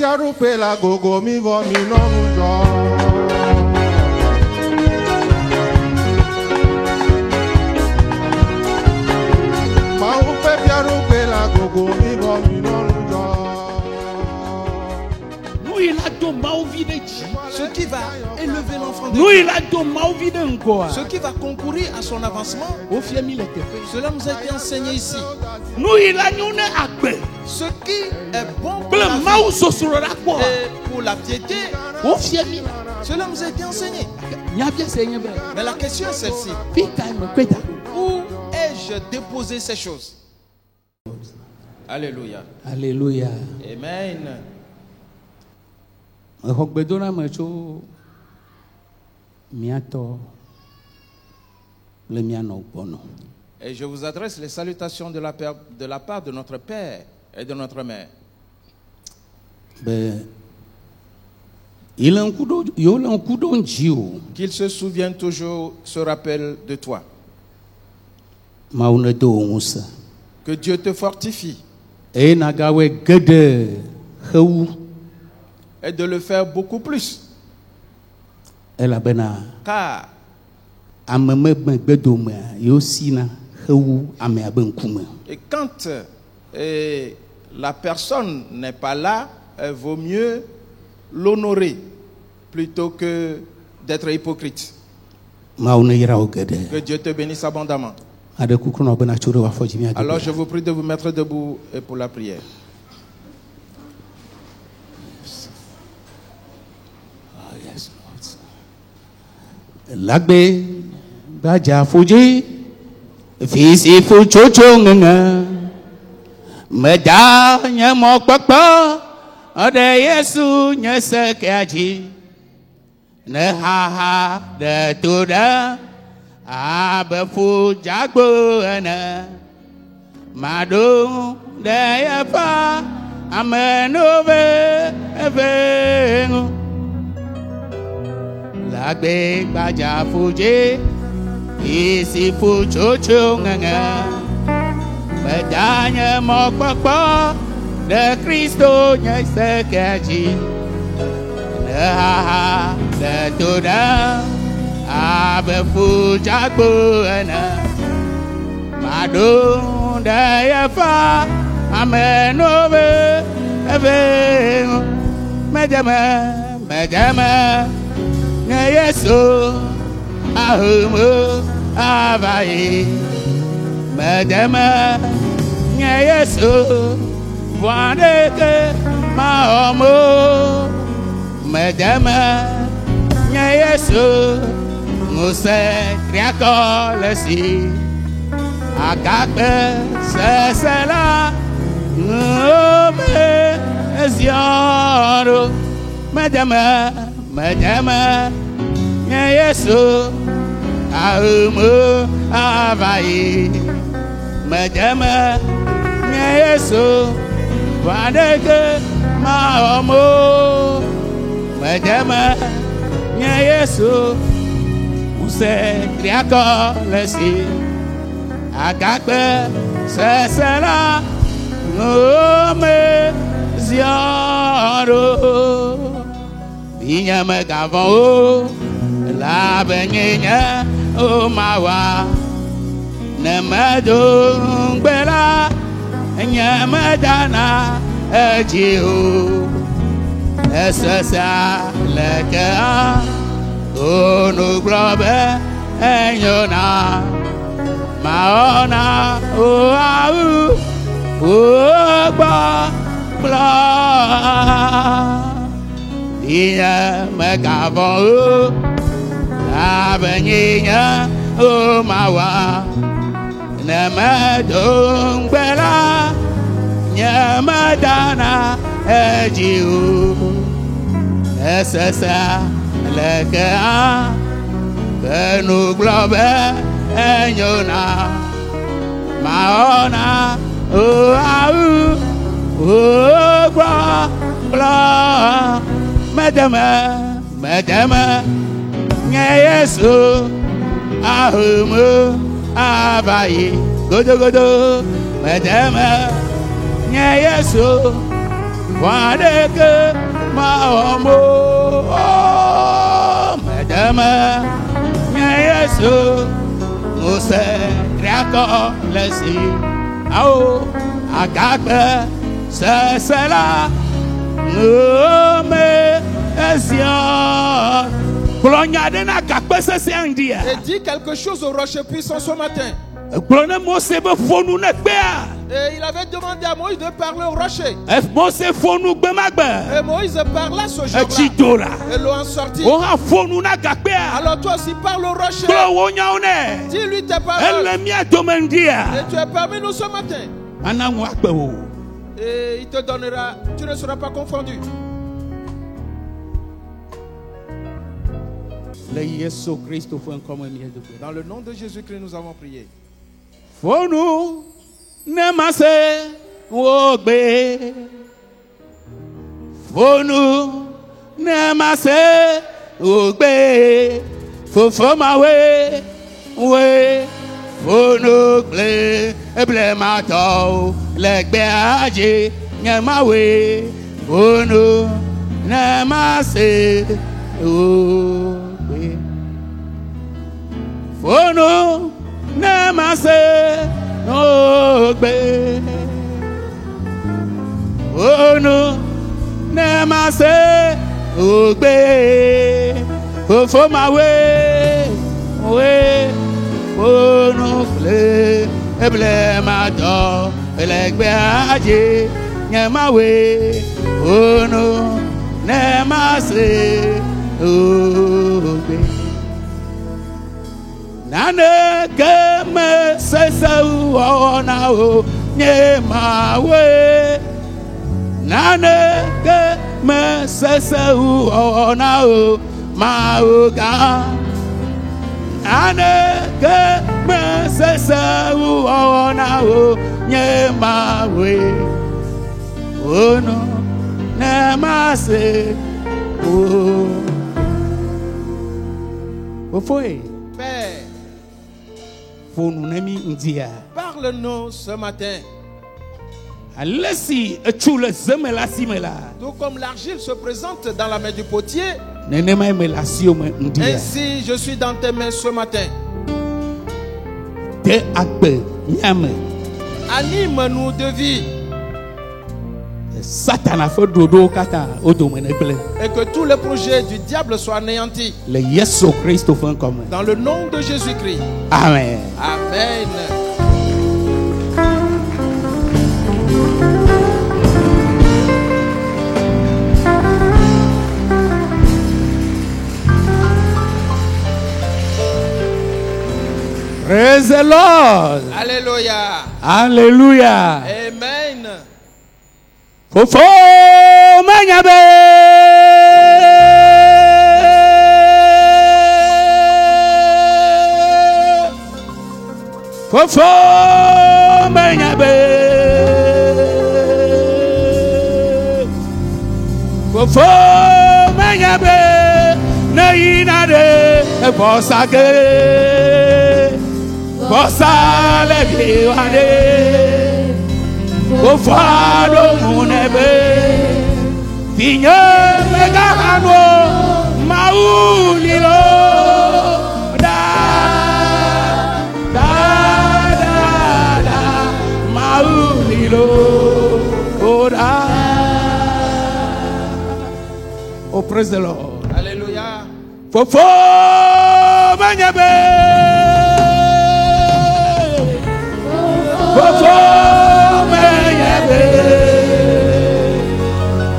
piaru pela gogo mi vo mi non jo. Ma u pe piaru pela gogo mi vo mi non jo. Nous il a donné ma vie de Dieu. Ce qui va élever l'enfant de Nous Dieu. il a donné ma vie de Ngoa. Ce qui va concourir à son avancement. Au fiemi le tepe. Cela nous a été enseigné ici. Nous il a nous agbe. Ce qui est bon pour Ple la vie mau sosurora kwa. et pour la piété, Au fiemi. cela nous a été enseigné. Nya bien seigne be. Mais la question est celle-ci. Pita me kweta. Où ai-je déposé ces choses? Alléluia. Alléluia. Amen. Hogbedona me tso miato le miano bono. Et je vous adresse les salutations de la part de notre Père et de notre Mère. Be ilankudo yo lankudo njio. Qu'ils se souviennent toujours, se rappellent de toi. Maune do musa. Que Dieu te fortifie E nagawe gede heu et de le faire beaucoup plus. ela bena Car ameme gbedome yo sina heu ame abenkume. et quand la personne n'est pas là, il vaut mieux l'honorer plutôt que d'être hypocrite. Maune yirawo gede. Que Dieu te bénisse abondamment. Ade kukuno bena choro wa foji mi ade. Alors je vous prie de vous mettre debout et pour la prière. Yes, Lord. Lagbe baja fuji fisi fu chocho nga meda nya mo papa ode Yesu nya sekaji ne ha de tuda abefu jagbo ana madu de yafa amenove evengu lagbe baja fuji isi fu chocho nga medanya mo papa de Cristo nya sekaji ne ha de tuda abefu jagbo ana madu de yafa amenove evengu medama ne Yesu ahumu avaye medama ne Yesu wandeke mahomo medama ne Yesu muse kriakolesi akakpe sesela ngome eziaro medama ne Yesu ahumu avaye medama ne Yesu wandeke mahomo medama ne Yesu muse kriakolesi akakpe sesela ngome ziaro inya megavon la benyenya o mawa ne medungbela nya medana ejio esesa leka onu globe enyona maona o au o ba bla iya megavon la benyenya o mawa ne medungbela nya medana ejio esesa leka enu globe enyona maona o au o gba bla medama nye Yesu ahumu avaye godo medama nye Yesu Wadeke maomo madama Yesu Mose Riako lesi Ao Agakbe Sesela Ngome Esia Kolonya dena Agakbe Sesendia Et dis quelque chose au rocher puissant ce matin. Kolone Mose be fonu na gbea Et il avait demandé à Moïse de parler au rocher. Mose fonu gbemagbe Et Moïse parla ce jour-là. Et l'eau en sortit. Oha fonu na Agakbea Alors toi aussi parle au rocher. Klo wonyaone Dis-lui tes paroles. Elemia domendia Et tu es parmi nous ce matin. Anangu akbewo Et il te donnera, tu ne seras pas confondu. Dans le nom de Jésus-Christ, nous avons prié. Fonu nemase wogbe Fonu nemase wogbe Fofomawe we Fonu ble mato legbe aje nyamawe Fonu nemase wogbe Fonu nemase ogbe Fonu nemase ogbe Fofomawe we Fonu ble mato legbe aje nyamawe Fonu nemase ogbe Nane keme sese uona o nyemawe Nane keme sese uona o mauga Nane keme sese uona o nyemawe Ono nemase o foi Père, parle-nous ce matin. Tout comme l'argile se présente dans la main du potier, ainsi je suis dans tes mains ce matin. Anime-nous de vie. Et que tous les projets du diable soient anéantis. Dans le nom de Jésus-Christ. Amen. Amen. Praise the Lord. Alléluia. Hallelujah. Amen. Fofo manyabe Fofo manyabe Fofo manyabe na inade posake posale biwane Ofado munebe Tinye megahano maulilo da maulilo oda. Oh, praise the Lord. Alléluia. Fofo manyabe Fofo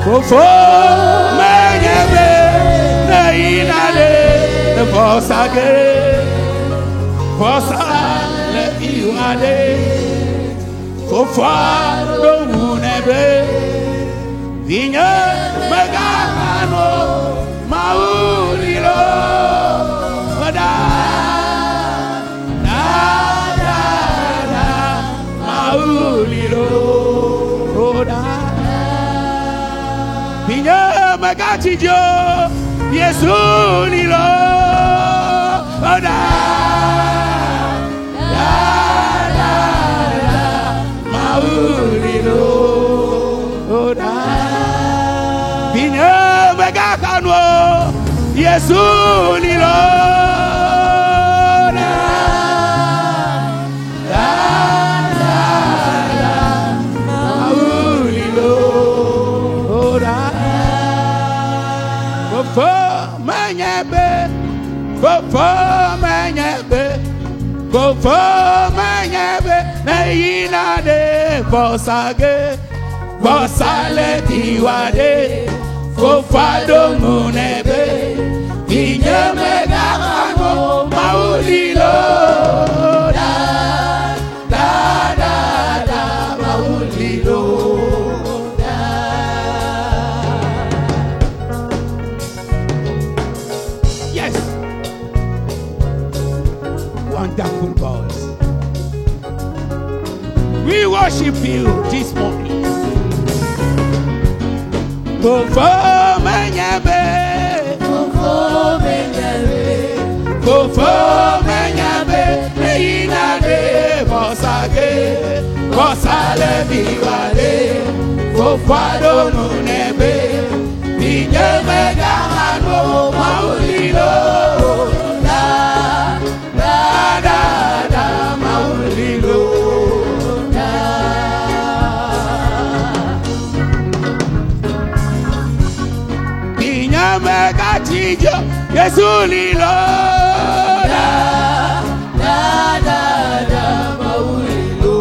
Fofo menyebe na inale fosage fosa le iwade fofo do munebe vinya megano maulilo oda maulilo oda Binya magati jo Yesu lilo oda maulilo oda Nye mega kanwo Yesu lilo Fofo manyebe na ina de bosage bosale diwade fofado munebe inyeme gamo maulilo da maulilo yes wonderful God. We worship you this morning. Fofo menyabe, fofo menyabe, fofo menyabe, ina de bosage, bosale biwale, fofado nunebe, inyeme gano maulilo. Mega chijo Yesu lilo da maulilo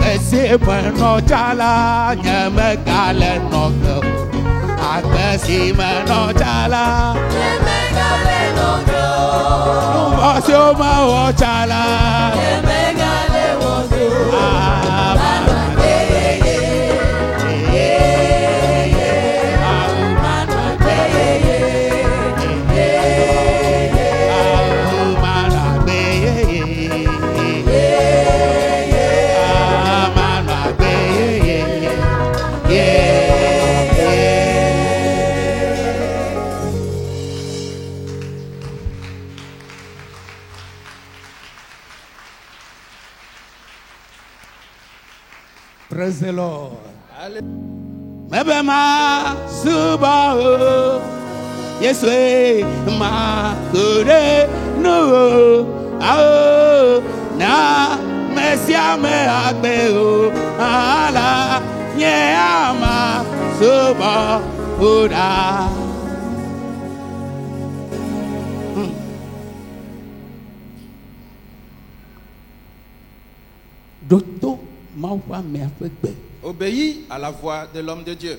Ese bueno chala nyame gale no Agbesi mano chala, emegale nogo. Nubosi o ma o chala, emegale wogo. Manwa Praise the Lord. Mebema suba Yesu ma kure no na mesia me agbe o ala nye ama suba oda Doto Obéis à la voix de l'homme de Dieu.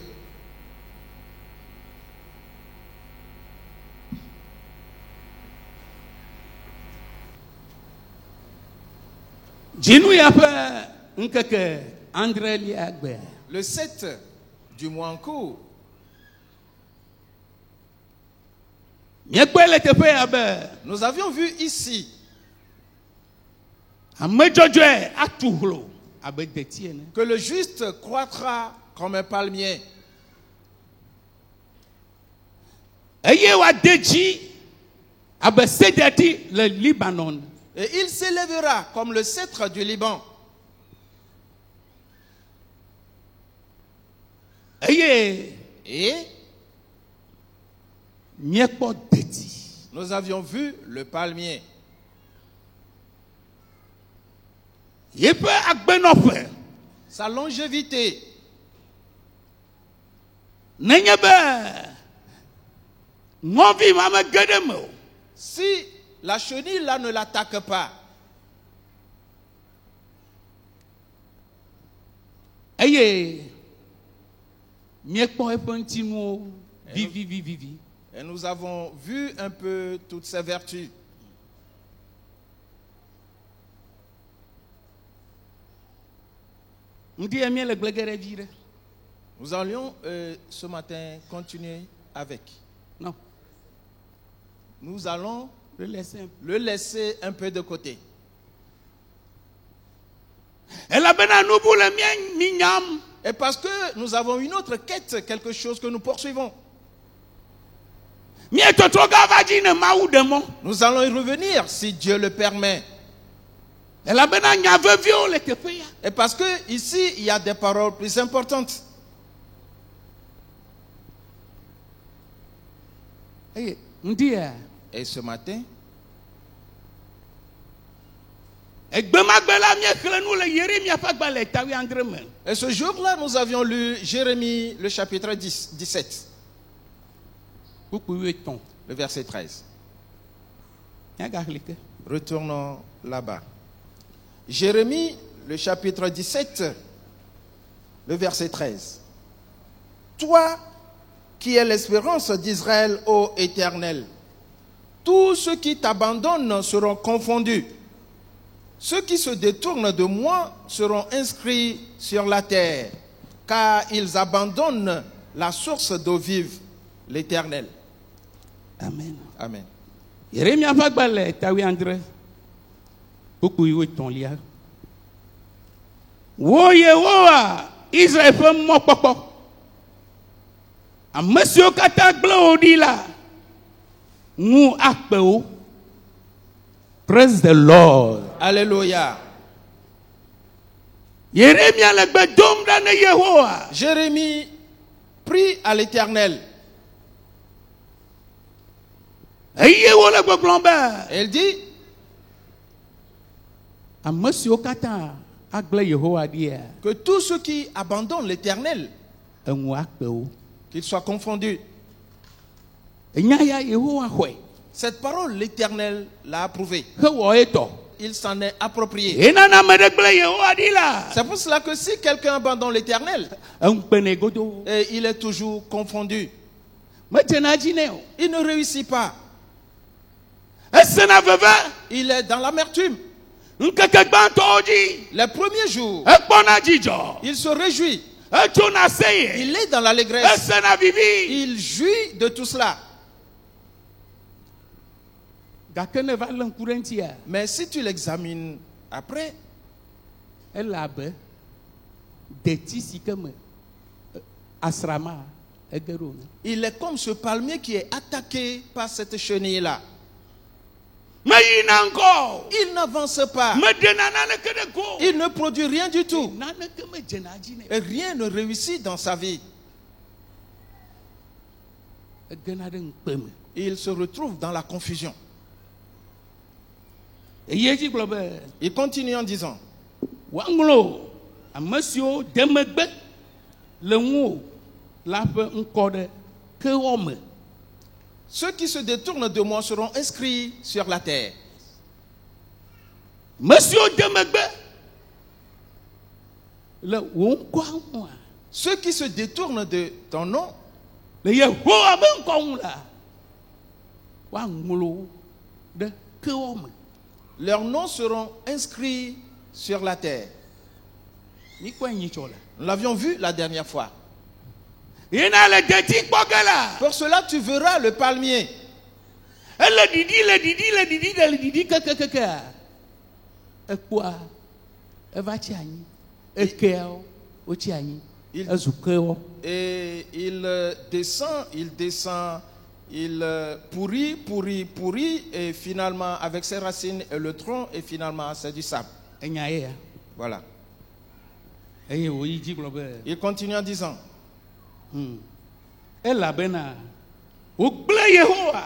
Le 7 du mois en cours, nous avions vu ici que le juste croîtra comme un palmier. Et il s'élèvera comme le cèdre du Liban. Et nous avions vu le palmier. Sa longévité. Si la chenille là ne l'attaque pas, et nous avons vu un peu toutes ses vertus. Nous allions ce matin continuer avec. Non. Nous allons le laisser un peu de côté. Et parce que nous avons une autre quête, quelque chose que nous poursuivons. Mietoto gava dzi ne Mawu ɖe mɔ. Nous allons y revenir si Dieu le permet. Elabena nya veviwo le teƒe ya. Et parce que ici, il y a des paroles plus importantes. Eye ŋdi ya. Et ce matin, Egbemagbe la miexlẽ nu le Yeremia ƒe agbalẽ tawi andre me. et ce jour-là, nous avions lu Jérémie, le chapitre 17, Kpukpu 8 le verset 13. Nyagaxli ke. Retournons là-bas. Jérémie, le chapitre 17, le verset 13. Toi qui es l'espérance d'Israël, ô Éternel, tous ceux qui t'abandonnent seront confondus. Ceux qui se détournent de moi seront inscrits sur la terre, car ils abandonnent la source d'eau vive, l'Éternel. Amen. Amen. Yeremia ƒe agbalẽ tawi andre. Kpukpu 8 lia. Wo Yehowa, Israel ƒe mɔkpɔkpɔ. Ame siwo katã gblẽ wò ɖi la, ŋu akpe wo. Praise the Lord. Alléluia. Yeremia le gbe dom ɖa ne Yehowa. Jérémie prie à l'Éternel. Eye wo le gbɔgblɔm be. Elle dit, Ame siwo katã agblẽ Yehowa ɖia, que tous ceux qui abandonnent l'Éternel, eŋu akpe wo. qu'ils soient confondus. Enya ya Yehowa xɔe. Cette parole, l'Éternel l'a approuvée. Hewɔ etɔ. Il s'en est approprié. Enana ame ɖe gblẽ Yehowa ɖi la. C'est pour cela que si quelqu'un abandonne l'Éternel, Eŋukpenɛ godo. et il est toujours confondu. Medzena dzi nɛ o. Il ne réussit pas. Esena veve. Il est dans l'amertume. Ŋkeke gbãtɔwo dzi. Les premiers jours, Ekpɔna dzidzɔ. il se réjouit. Etsona seye. Il est dans l'allégresse. Esena vivi. Il jouit de tout cela. Gake ne va lé ŋku ɖe ŋutia, Mais si tu l'examines après, ele abe deti si ke me asrama ege ɖo ene. il est comme ce palmier qui est attaqué par cette chenille-là. Meyina ŋkɔ o. Il n'avance pas. Meɖena naneke ɖe go. Il ne produit rien du tout. Naneke medzena dzi nɛ. Et rien ne réussit dans sa vie. Egena ɖe ŋukpe me. Il se retrouve dans la confusion. Eye dzi gblɔ be Il continue en disant, woaŋlɔ ame siwo de megbe le ŋuwò la ƒe ŋkɔ ɖe kewɔ me. ceux qui se détournent de moi seront inscrits sur la terre. Me siwo de megbe le wò ŋkɔa ŋua, Ceux qui se détournent de ton nom, le Yehowa be ŋkɔ ŋu la, woaŋlɔ wo ɖe kewɔ me. leurs noms seront inscrits sur la terre. Mikpɔe nyitsɔ la. Nous l'avions vu la dernière fois. Yina le deti kpɔ ge la. Pour cela, tu verras le palmier. Ele didi kekekekea. Ekpɔa eva tsi anyi. Ekeawo wotsi anyi. Ezu kewɔ. Et il descend, il pourrit, et finalement, avec ses racines et le tronc, et finalement, c'est du sable. Enya ye ya. Voilà. Eye wo yi dzi gblɔ be. Il continue en disant, Elabena wogblẽ Yehowa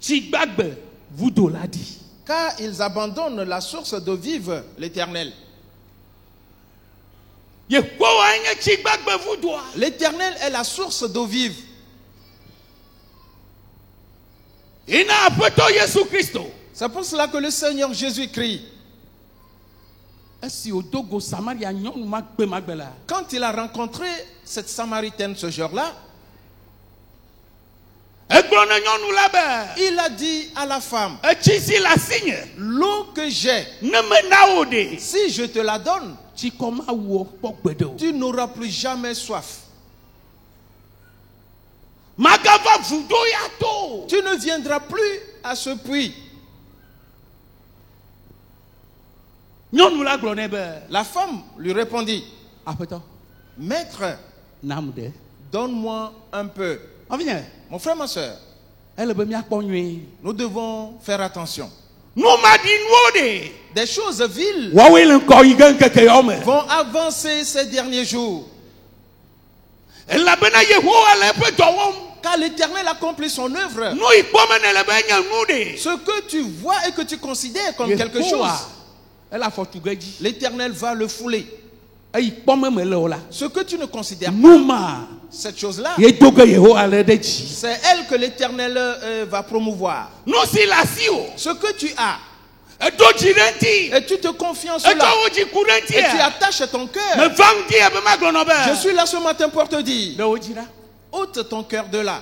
tsi gbagbe vudo la ɖi. car ils abandonnent la source d'eau vive, l'Éternel. Yehowa nye tsi gbagbe vudoa. L'Éternel est la source d'eau vive. Ina aƒetɔ Yesu Kristo. C'est pour cela que le Seigneur Jésus crie. Esi wòdo go Samaria nyɔnu ma gbe magbe la. Quand il a rencontré cette Samaritaine ce jour-là, Egblɔ ne nyɔnu la be. il a dit à la femme, Etsi si le asinye. l'eau que j'ai, Ne me na wo ɖe. si je te la donne, Tsikɔ ma wɔ kpɔ gbeɖe o. tu n'auras plus jamais soif. Magava vudo ya to. Tu ne viendras plus à ce puits. Nyɔnu la gblɔ nɛ be. La femme lui répondit, Aƒetɔ, Maître, nam ɖe. donne-moi un peu. Ɔvinye, Mon frère, ma soeur, ele be miakpɔ nyuie. Nous devons faire attention. Nu ma di nuwo de. Des choses viles Wɔwoe le ŋkɔ yi ge ŋkeke yawo me. vont avancer ces derniers jours. Elabena Yehowa le eƒe dɔ wɔm. Car l'Éternel accomplit son œuvre. Nu yi kpɔm ne le be nye nu de. Ce que tu vois et que tu considères comme quelque chose, Yehowa ele afɔtu ge dzi. l'Éternel va le fouler. Eyi kpɔm me le o la. Ce que tu ne considères pas, Nu ma cette chose-là, ye do ge Yehowa le ɖe dzi. c'est elle que l'Éternel va promouvoir. Nu si le asi o. Ce que tu as, Edo dzi ɖe ŋti. et tu te confies en Etsɔ cela, wo dzi ku ɖe et tu ŋti. attaches ton Me cœur. va ŋdi abe magblɔ nɔ be. Je suis là ce matin pour te dire, Ɖe wo dzi ɖa. ôte ton cœur de là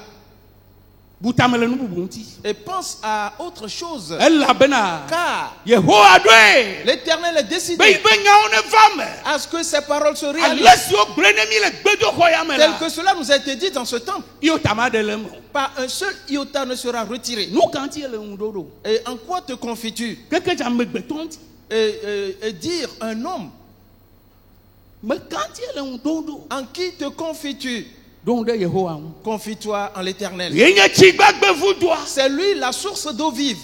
Butame le nu bubu ŋti. et pense à autre chose. Elabena Car Yehowa ɖoe. l'Éternel est Be décidé be nyawo ne va me. à ce que ces paroles se Ale réalisent, siwo gblẽ ne mi le gbedoxɔ ya me tel la. que cela nous a été dit dans ce temple. Iotama de le me. Pas un seul iota ne sera retiré. Nu ka ŋti ele ŋu ɖo ɖo. Et en quoi te confies-tu? Keke dza megbetɔ ŋti. Et dire un homme, Me ka ŋti ele ŋu ɖo ɖo. en qui te confies-tu? Ɖo ɖe Yehowa ŋu. Confie-toi en l'Éternel. Ye nye tsi gbagbe vudoa. C'est lui la source d'eau vive.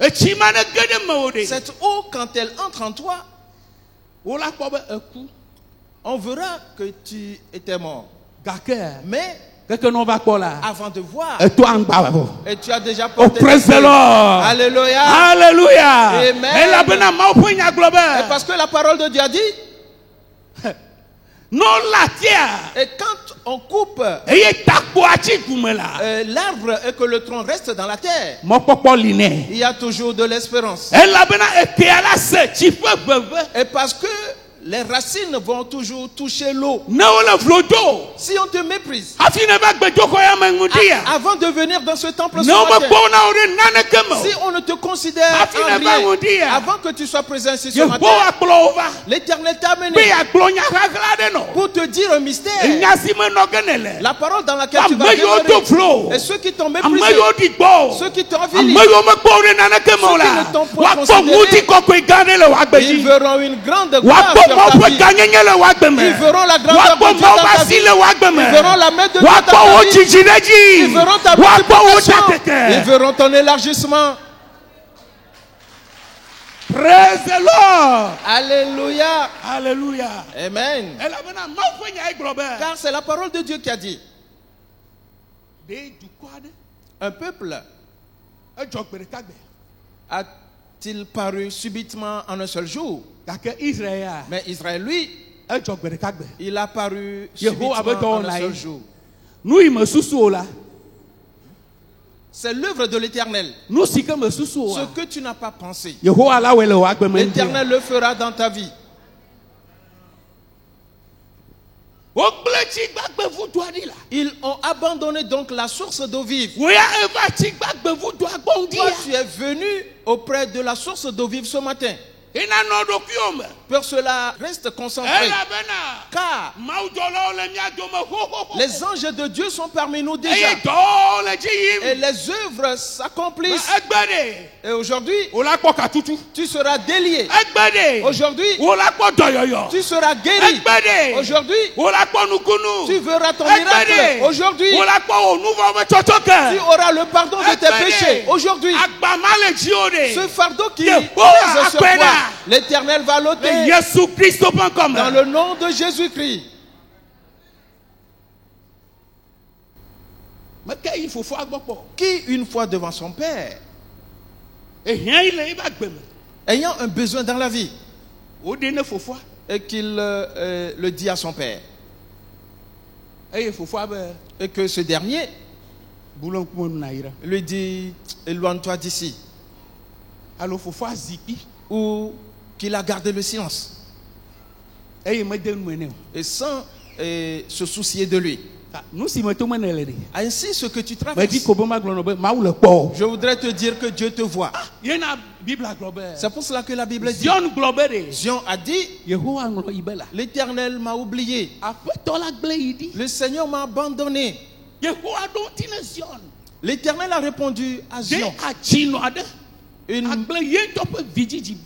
Etsi ma ne ge ɖe me wo ɖe. Cette eau, quand elle entre en toi, Wo la kpɔ be eku. on verra que tu étais mort. Gake Mais keke ne wo va kpɔ la. avant de voir, Eto aŋgba vɔ. et tu as déjà Oh, porté praise tes the fruits. Lord. Alléluia. Hallelujah. Amen. Elabena Mawu ƒe nya gblɔ Et be. parce que la parole de Dieu a dit, No la tia. et quand on coupe Eye takpoa tsi gume la. l'arbre et que le tronc reste dans la terre, Mɔkpɔkpɔ li nɛ. il y a toujours de l'espérance. Elabena ekea la se tsi ƒe veve. Et parce que les racines vont toujours toucher l'eau. Ne wole vlo do. Si on te méprise, Hafi ne va gbedoxɔ ya me ŋutia. avant de venir dans ce temple ce Ne wo matin, mekpɔ na wo ɖe naneke me si o. on ne te considère Hafi en ne va rien, ŋutia. avant que tu sois présent ici ce matin, Yehowa kplɔ wo va. l'Éternel t'a Be amené yeagblɔ nya ɣaɣla ɖe nɔ. pour te dire un mystère. Nya si me nɔ ge ne le. La parole dans laquelle tu Ame vas yiwo do demeurer. vlo. Et ceux qui t'ont Ame méprisé, yiwo ɖi gbɔ. ceux qui t'ont Ame avili, yiwo mekpɔ wo ɖe naneke me o Ceux qui la. ne t'ont point Woakpɔ considéré, ŋuti kɔkɔe gã ɖe le wo agbe ils dzi. verront une grande gloire Woakpɔ sur Mawu ta ƒe vie. gãnyenye le wo agbe me. Ils verront la grandeur Woakpɔ de Dieu Mawu dans ƒe ta asi vie. le wo agbe me. Ils verront la main de Dieu dans Woakpɔ ta wo vie. dzidzi ɖe Ils dzi. verront ta Woakpɔ wo multiplication. Ils takeke. verront ton élargissement. Praise the Lord. Alléluia. Hallelujah. Amen. Elabena Mawu ƒe nya gblɔ be. Car c'est la parole de Dieu qui a dit, Ɖe dukɔ aɖe un peuple edzɔ gbe ɖeka gbe. a-t-il paru subitement en un seul jour? Gake Israel ya Mais Israël, lui, edzɔ gbe ɖeka gbe. il a paru Yehowa be subitement en dɔwɔna un seul ye. jour. Nu yi me susu o la. C'est l'œuvre de l'Éternel. Nu si ke me susu o Ce la. que tu n'as pas pensé, Yehowa la wɔe le wo agbe me ŋuti. l'Éternel le fera dans ta vie. Wogblẽ tsi gbagbe vudu aɖi la. Ils ont abandonné donc la source d'eau vive. Wo ya eva tsi gbagbe vudua gbɔ ŋdi Toi, ya. tu es venu auprès de la source d'eau vive ce matin. Ena nɔ ɖokuiwo me. Pour cela, reste concentré. Elabena Car mawudɔlawo le mía dome xoxoxo. les anges de Dieu sont parmi nous déjà. Eye dɔwo le dzi Et yim. les œuvres s'accomplissent. Egbe Et aujourd'hui, ɖe. Wo la kpɔ katutu. tu seras délié. Egbe ɖe. Aujourd'hui, Wo la kpɔ dɔyɔyɔ. tu seras guéri. Egbe ɖe. Aujourd'hui, Wo la kpɔ nukunu. tu verras ton Egbe miracle. ɖe. Aujourd'hui, Wo la kpɔ wo nu vɔ be tu tsɔtsɔke. auras le pardon de tes Egbe ɖe. péchés. Aujourd'hui, Agba ma le dziwo ce ɖe. fardeau qui Yehowa pèse sur akpena. toi, l'Éternel va Le l'ôter Yesu Kristo ƒe ŋkɔme. dans le nom de Jésus-Christ. Meke yi fofoa gbɔ kpɔ. Qui, une fois devant son Père, Ehia yi le eba gbe me. ayant un besoin dans la vie, Wo ɖe ne fofoa. et qu'il le dit à son Père, Eye fofoa be et que ce dernier bulo ŋkume nu na yi ɖe. lui dit, éloigne-toi d'ici, Alo fofoa zikpi. ou qu'il a gardé le silence, Eye mede nu me ne o. et sans se soucier de lui. Ta- Nu si me to me ne le ɖe. Ainsi, ce que tu Me di traverses, ko be ma gblɔ nɔ be Mawu le kpɔ o. je voudrais te dire que Dieu te voit. Yena Bibla gblɔ be. C'est pour cela que la Bible dit, Zion gblɔ be ɖe. Zion a dit, Yehowa ŋlɔ yi be la. l'Éternel m'a oublié, Aƒetɔ la gblẽ yi ɖi. le Seigneur m'a abandonné. Yehowa ɖo ŋuti ne Zion. L'Éternel a répondu à De Zion, atsinɔ aɖe. une, Agblẽ ye ŋutɔ ƒe vidzidzi.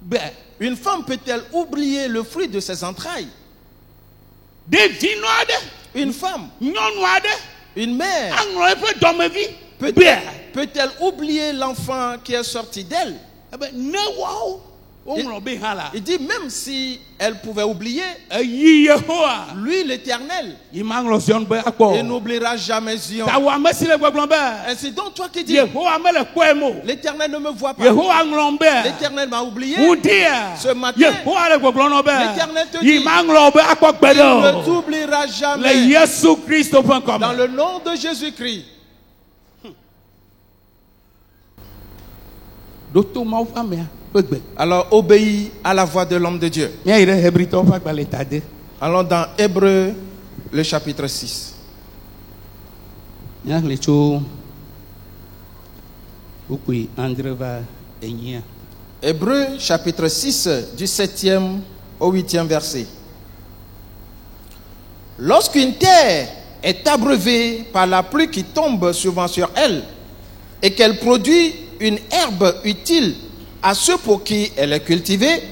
Be une femme peut-elle oublier le fruit de ses entrailles? ɖevinɔ aɖe. Une femme, Nyɔnu aɖe. Une mère aŋlɔ eƒe dɔmevi peut- bia peut-elle oublier l'enfant qui est sorti d'elle? ebe ne woawo woŋlɔ be hã la Il dit même si elle pouvait oublier, eyi Yehowa lui l'Éternel, yi maŋlɔ Zion be il akpɔ n'oubliera jamais Zion. ta wɔ ame si le gbɔgblɔ be Ainsi donc toi qui dis, Yehowa mele kpɔe mo l'Éternel ne me voit pas, Yehowa ŋlɔm be l'Éternel m'a oublié, wudia Ce matin, Yehowa le gbɔgblɔ nɔ l'Éternel te be yi dit, maŋlɔ be akpɔ gbe il ne ɖe o t'oubliera le jamais. Yesu Kristo ƒe Dans ŋkɔme le nom de Jésus-Christ. ɖo to Mawu ƒe amea ƒe gbe Alors obéis à la voix de l'homme de Dieu. míayi ɖe Hebritɔwo ƒe agbalẽ ta de Allons dans Hébreux, le chapitre 6. míaxlẽ tso wokui andre va enyia Hébreux, chapitre 6, du 7e au 8e verset. Lorsqu'une terre est abreuvée par la pluie qui tombe souvent sur elle et qu'elle produit une herbe utile à ceux pour qui elle est cultivée,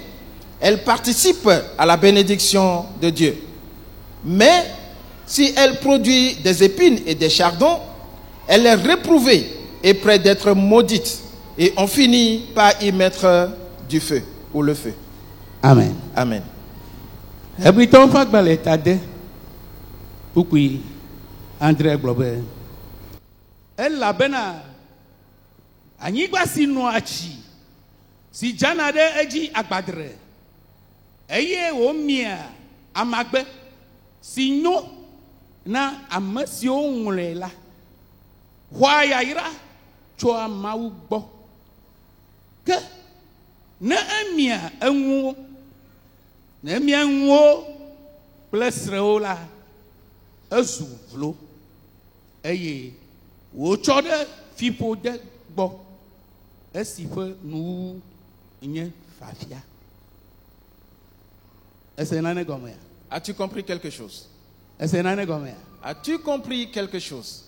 elle participe à la bénédiction de Dieu. Mais si elle produit des épines et des chardons, elle est réprouvée et près d'être maudite. Et on finit par y mettre du feu ou le feu. amen Amen. Hebritɔwo ƒe agbalẽ ta de wokui andre gblɔ be elabena anyigba si nɔa tsi si dzana ɖe edzi agbadre eye wòmia amagbe si nyo na ame siwo ŋlɔe la xɔa yayra tso Mawu gbɔ ke ne emia eŋuwo ne emia ŋuwo kple srewo la ezu vlo eye wòtsɔ ɖe fiƒode gbɔ esi ƒe nuwuwu nye fafia ese nane gɔmea As-tu compris quelque chose? ese nane gɔmea As-tu compris quelque chose?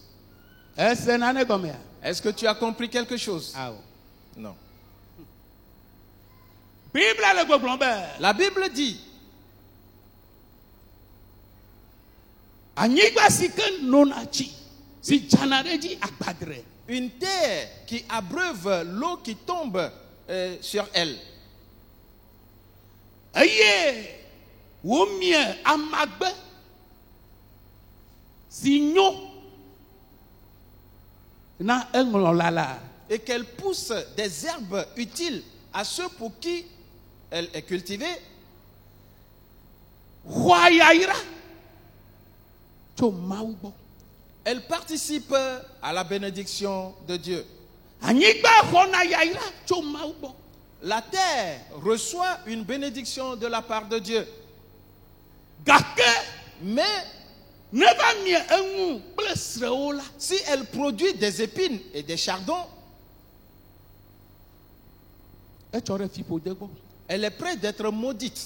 ese nane gɔmea Est-ce que tu as compris quelque chose? awɔ Non. bibla le gbɔgblɔ be La Bible dit, anyigba si ke nona tsi si dzana ɖe dzi agbadre une terre qui abreuve l'eau qui tombe sur elle. eye womie amagbe si nyo na eŋlɔla la Et qu'elle pousse des herbes utiles à ceux pour qui elle est cultivée. xɔa yayra tso Mawu gbɔ Elle participe à la bénédiction de Dieu. anyigba xɔna yayra tso Mawu gbɔ La terre reçoit une bénédiction de la part de Dieu. gake Mais ne va mie eŋu kple srewo la si elle produit des épines et des chardons, etsɔ ɖe fiƒode gbɔ elle est près d'être maudite.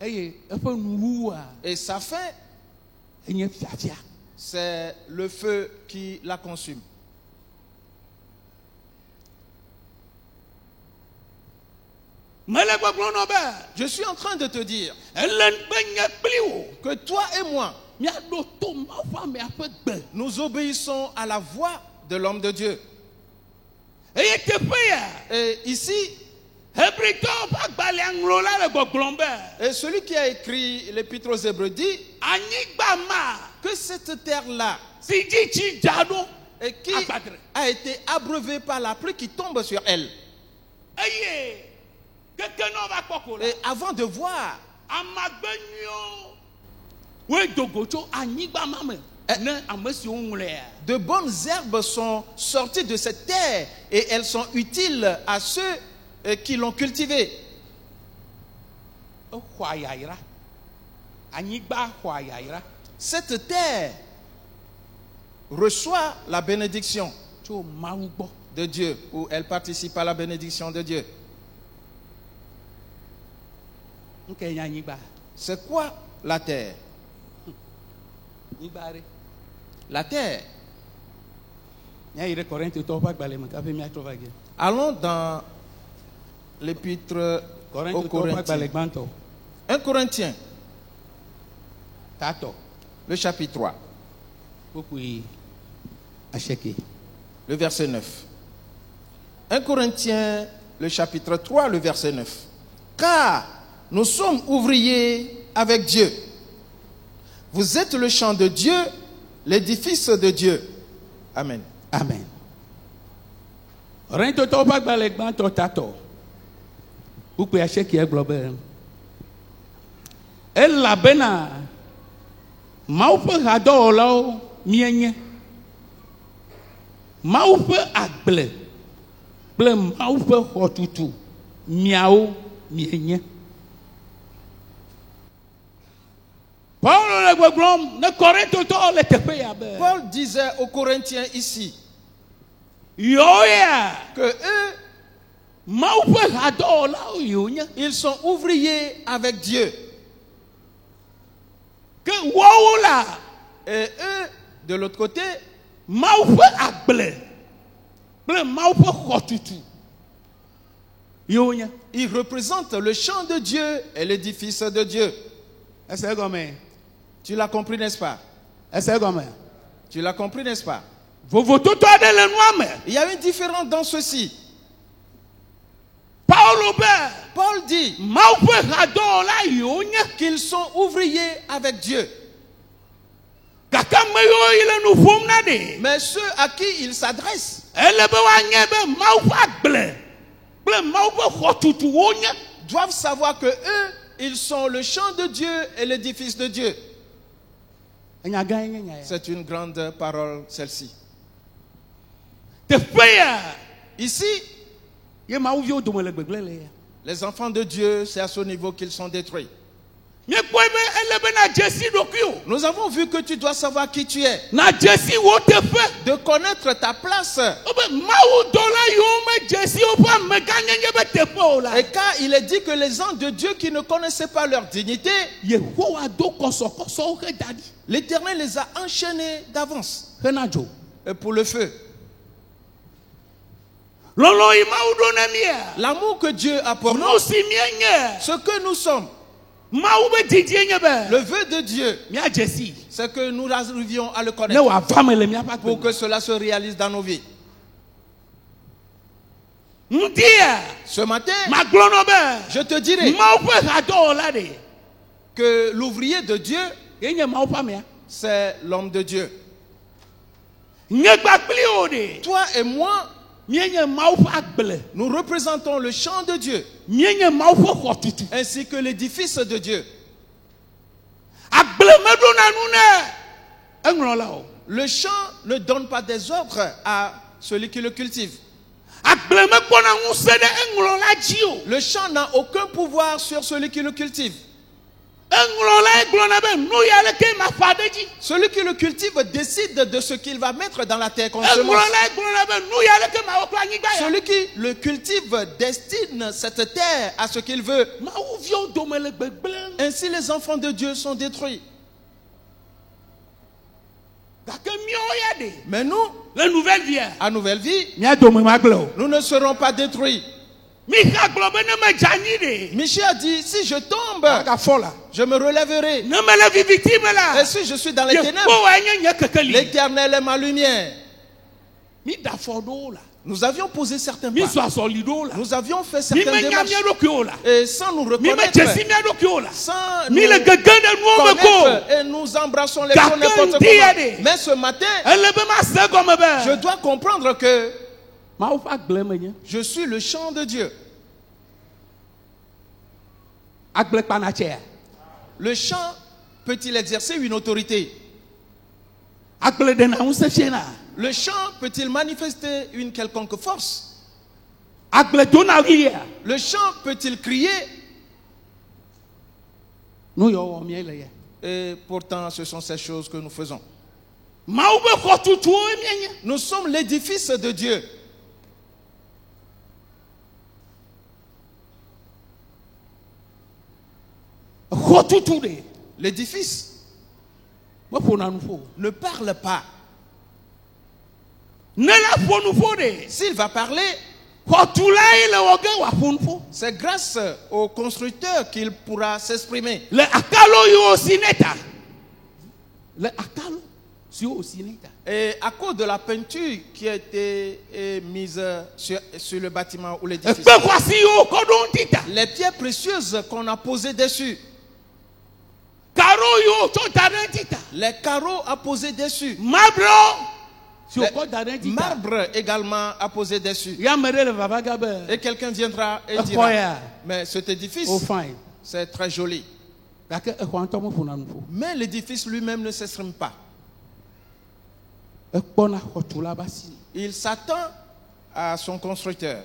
eye eƒe nuwuwua Et sa fin, enye fiafia c'est le feu qui la consume. mele gbɔgblɔ nɔ be Je suis en train de te dire ele be nye kpli wo que toi et moi, míaɖo to Mawu ƒe amea ƒe gbe nous obéissons à la voix de l'homme de Dieu. eye teƒe ya Et ici, Hebritɔwo ƒe agbalẽa ŋlɔla le gbɔgblɔm be et celui qui a écrit l'Épître aux Hébreux dit anyigba ma que cette terre-là, si dzi tsi dza ɖo et qui agbadre a été abreuvée par la pluie qui tombe sur elle. eye keke ne wova kpɔ ko la Et avant de voir, amagbe nyuiwo woe dogo tso anyigba ma me ne ame siwo ŋlɔea de bonnes herbes sont sorties de cette terre et elles sont utiles à ceux qui l'ont cultivée. exɔa yayra anyigba xɔa yayra Cette terre reçoit la bénédiction tso Mawu gbɔ de Dieu, ou elle participe à la bénédiction de Dieu. nke nye anyigba C'est quoi la terre? anyigba ɖe La terre. míayi ɖe Korintitɔwo ƒe agbalẽ me kafe míatrɔ va ge Allons dans l'épître aux Korintitɔwo ƒe agbalẽ Corinthiens. gbãtɔ 1 Corinthiens, tatɔ le chapitre 3. Le verset 9. 1 Corinthiens, le chapitre 3, le verset 9. Car nous sommes ouvriers avec Dieu. Vous êtes le champ de Dieu, l'édifice de Dieu. Amen. Amen. Rien to pas balek ban to tato. Vous pouvez acheter qui est global. Elle la bena. Maupe hado lao mienye. Maupe agble. Ble maupe hotutu. Miao mienye. Paul disait aux Corinthiens ici que eux, ils sont ouvriers avec Dieu. Et eux, de l'autre côté, ils représentent le champ de Dieu et l'édifice de Dieu. Tu l'as compris, n'est-ce pas? Tu l'as compris, n'est-ce pas? Il y a une différence dans ceci. Paul dit qu'ils sont ouvriers avec Dieu. Mais ceux à qui il s'adresse doivent savoir que eux, ils sont le champ de Dieu et l'édifice de Dieu. C'est une grande parole, celle-ci. Ici, les enfants de Dieu, c'est à ce niveau qu'ils sont détruits. Nous avons vu que tu dois savoir qui tu es, de connaître ta place. Et car il est dit que les gens de Dieu qui ne connaissaient pas leur dignité, l'Éternel les a enchaînés d'avance et pour le feu. L'amour que Dieu a pour nous, ce que nous sommes, le vœu de Dieu, c'est que nous arrivions à le connaître pour que cela se réalise dans nos vies. Ce matin, je te dirai que l'ouvrier de Dieu, c'est l'homme de Dieu. Toi et moi, nous représentons le champ de Dieu ainsi que l'édifice de Dieu. Le champ ne donne pas des ordres à celui qui le cultive. Le champ n'a aucun pouvoir sur celui qui le cultive. Celui qui le cultive décide de ce qu'il va mettre dans la terre comme semence. Celui qui le cultive destine cette terre à ce qu'il veut. Ainsi les enfants de Dieu sont détruits. Mais nous, à nouvelle vie, nous ne serons pas détruits. Michel a dit, si je tombe, je me relèverai. Et si je suis dans les ténèbres, l'Éternel est ma lumière. Nous avions posé certains pas. Nous avions fait certaines démarches. Et sans nous reconnaître, sans nous connaître, et nous embrassons les gens n'importe comment. Mais ce matin, je dois comprendre que je suis le champ de Dieu. Le champ peut-il exercer une autorité? Le champ peut-il manifester une quelconque force? Le champ peut-il crier? Et pourtant, ce sont ces choses que nous faisons. Nous sommes l'édifice de Dieu. L'édifice ne parle pas. S'il va parler, c'est grâce au constructeur qu'il pourra s'exprimer. Et à cause de la peinture qui a été mise sur le bâtiment ou l'édifice, les pierres précieuses qu'on a posées dessus, les carreaux à poser dessus, marbre également à poser dessus. Et quelqu'un viendra et dira, mais cet édifice, c'est très joli. Mais l'édifice lui-même ne s'exprime pas. Il s'attend à son constructeur.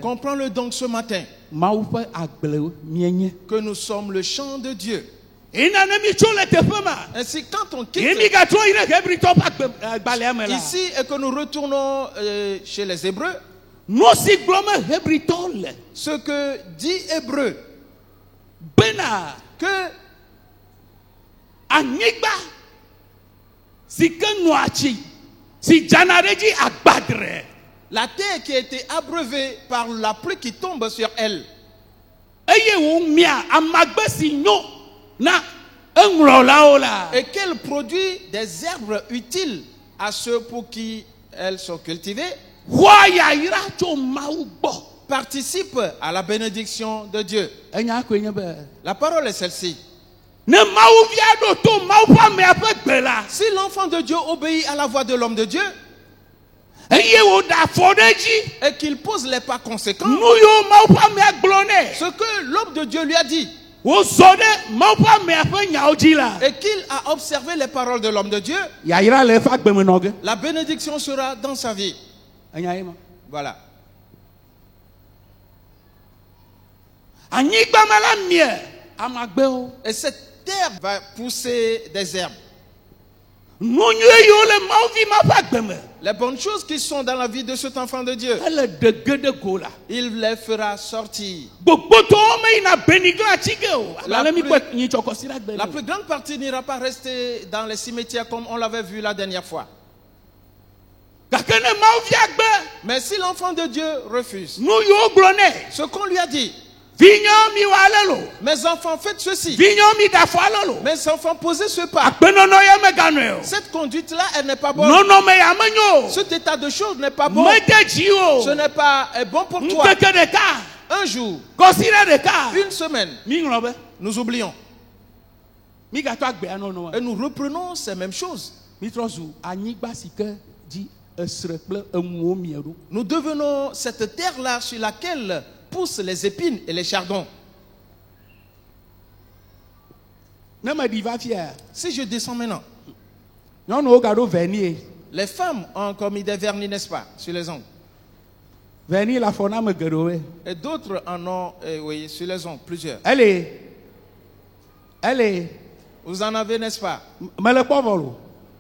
Comprends-le donc ce matin que nous sommes le champ de Dieu. Ainsi, quand on quitte ici et que nous retournons chez les Hébreux, ce que dit Hébreu, que la terre qui a été abreuvée par la pluie qui tombe sur elle, et qu'elle produit des herbes utiles à ceux pour qui elles sont cultivées, participe à la bénédiction de Dieu. La parole est celle-ci. Si l'enfant de Dieu obéit à la voix de l'homme de Dieu et qu'il pose les pas conséquents, ce que l'homme de Dieu lui a dit, et qu'il a observé les paroles de l'homme de Dieu, la bénédiction sera dans sa vie. Voilà. Et cette terre va pousser des herbes. Les bonnes choses qui sont dans la vie de cet enfant de Dieu, il les fera sortir. La plus grande partie n'ira pas rester dans les cimetières comme on l'avait vu la dernière fois. Mais si l'enfant de Dieu refuse ce qu'on lui a dit, mes enfants, faites ceci. Mes enfants, posez ce pas. Cette conduite-là, elle n'est pas bonne. Cet état de choses n'est pas bon. Ce n'est pas bon pour toi. Un jour, une semaine, nous oublions. Et nous reprenons ces mêmes choses. Nous devenons cette terre-là sur laquelle poussent les épines et les chardons. Si je descends maintenant, les femmes ont encore mis des vernis, n'est-ce pas, sur les ongles. Et d'autres en ont, oui, sur les ongles, plusieurs. Vous en avez, n'est-ce pas?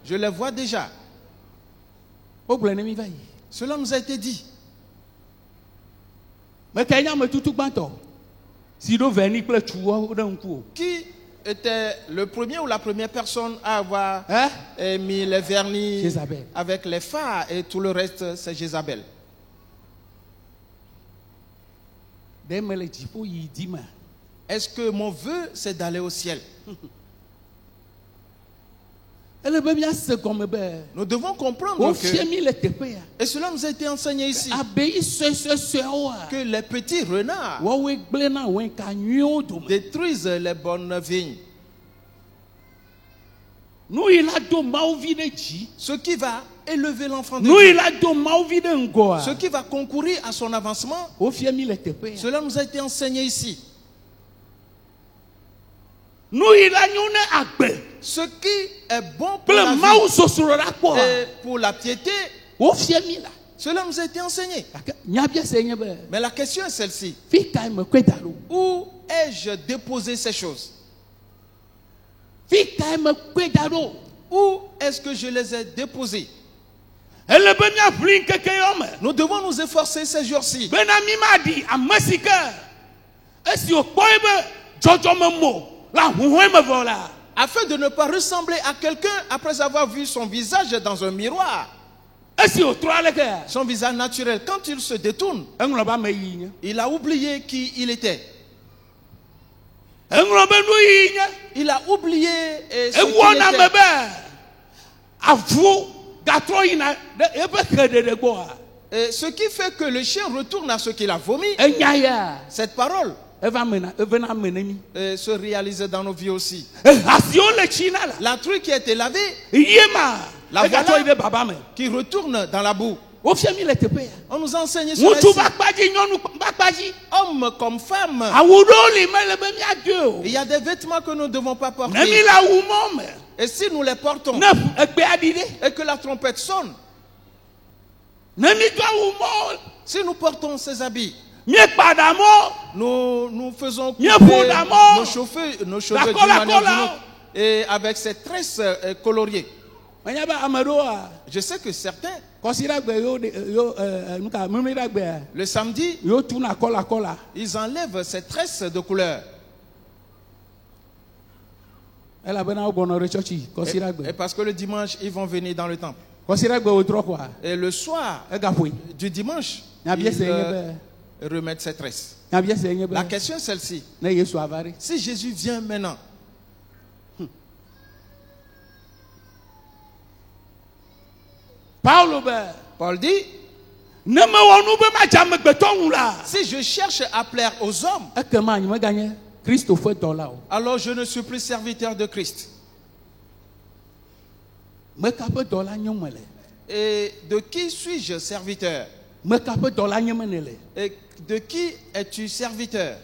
Je les vois déjà. Cela nous a été dit. Qui était le premier ou la première personne à avoir mis les vernis Jézabel, avec les phares et tout le reste, c'est Jézabel. Est-ce que mon vœu, c'est d'aller au ciel? Nous devons comprendre que, et cela nous a été enseigné ici, que les petits renards détruisent les bonnes vignes. Ce qui va élever l'enfant de Dieu, ce qui va concourir à son avancement, cela nous a été enseigné ici. Ce qui est bon pour la vie et pour la piété, cela nous a été enseigné. Mais la question est celle-ci. Où ai-je déposé ces choses? Où est-ce que je les ai déposées? Nous devons nous efforcer ces jours-ci. Afin de ne pas ressembler à quelqu'un après avoir vu son visage dans un miroir. Son visage naturel, quand il se détourne, il a oublié qui il était. eŋlɔ be nu yi nye Il a oublié ce ewɔna qu'il me était. be avu gatrɔ yina ɖe eƒe xe ɖeɖe gbɔa Et ce qui fait que le chien retourne à ce qu'il a vomi, enya ya cette parole eva evena me ne mi se réalise dans nos vies aussi. eha siwo le tsi na la La truie qui a été lavée, ye ma La egatrɔ yi voilà. ɖe baba me qui retourne dans la boue. wofia mi le teƒe ya On nous a enseigné sur ŋutsu les va kpadzi nyɔnu va kpadzi hommes comme femmes. awu ɖewo li mele be miadoe o Il y a des vêtements que nous ne devons pas ne mi porter. le awu mɔ me Et si nous les portons ne egbea ɖi ɖe et que la trompette sonne, ne mi do awu mɔ si nous portons ces habits, miekpa ɖa mɔ nous faisons Mieux couper pour d'amour. nos cheveux d'une Cola, manière ou cola. d'une autre. Et avec ces tresses coloriées. menya be ame ɖewoa Je sais que certains, kɔsiɖagbe yo nuka mimiɖagbea le samedi, yo tuna kɔla ils enlèvent ces tresses de couleur. elabena wogbɔnɔ ɖe tsɔtsi Et kɔsiɖagbe parce que le dimanche, ils vont venir dans le temple. kɔsiɖagbe wotrɔ koa Et le soir egaƒoe du dimanche, Nyabie se nye ils remettent ces tresses. nyabia se nye be La question est celle-ci. ne Yesu ava ɖe Si Jésus vient maintenant, Paulo be Paul dit, ne mewɔ nu be madze amegbetɔ ŋu la si je cherche à plaire aux hommes, ekema nye meganye Kristo ƒe dɔla o alors je ne suis plus serviteur de Christ. meka ƒe dɔla nye mele Et de qui suis-je serviteur? meka ƒe dɔla nye mene le Et de qui es-tu serviteur?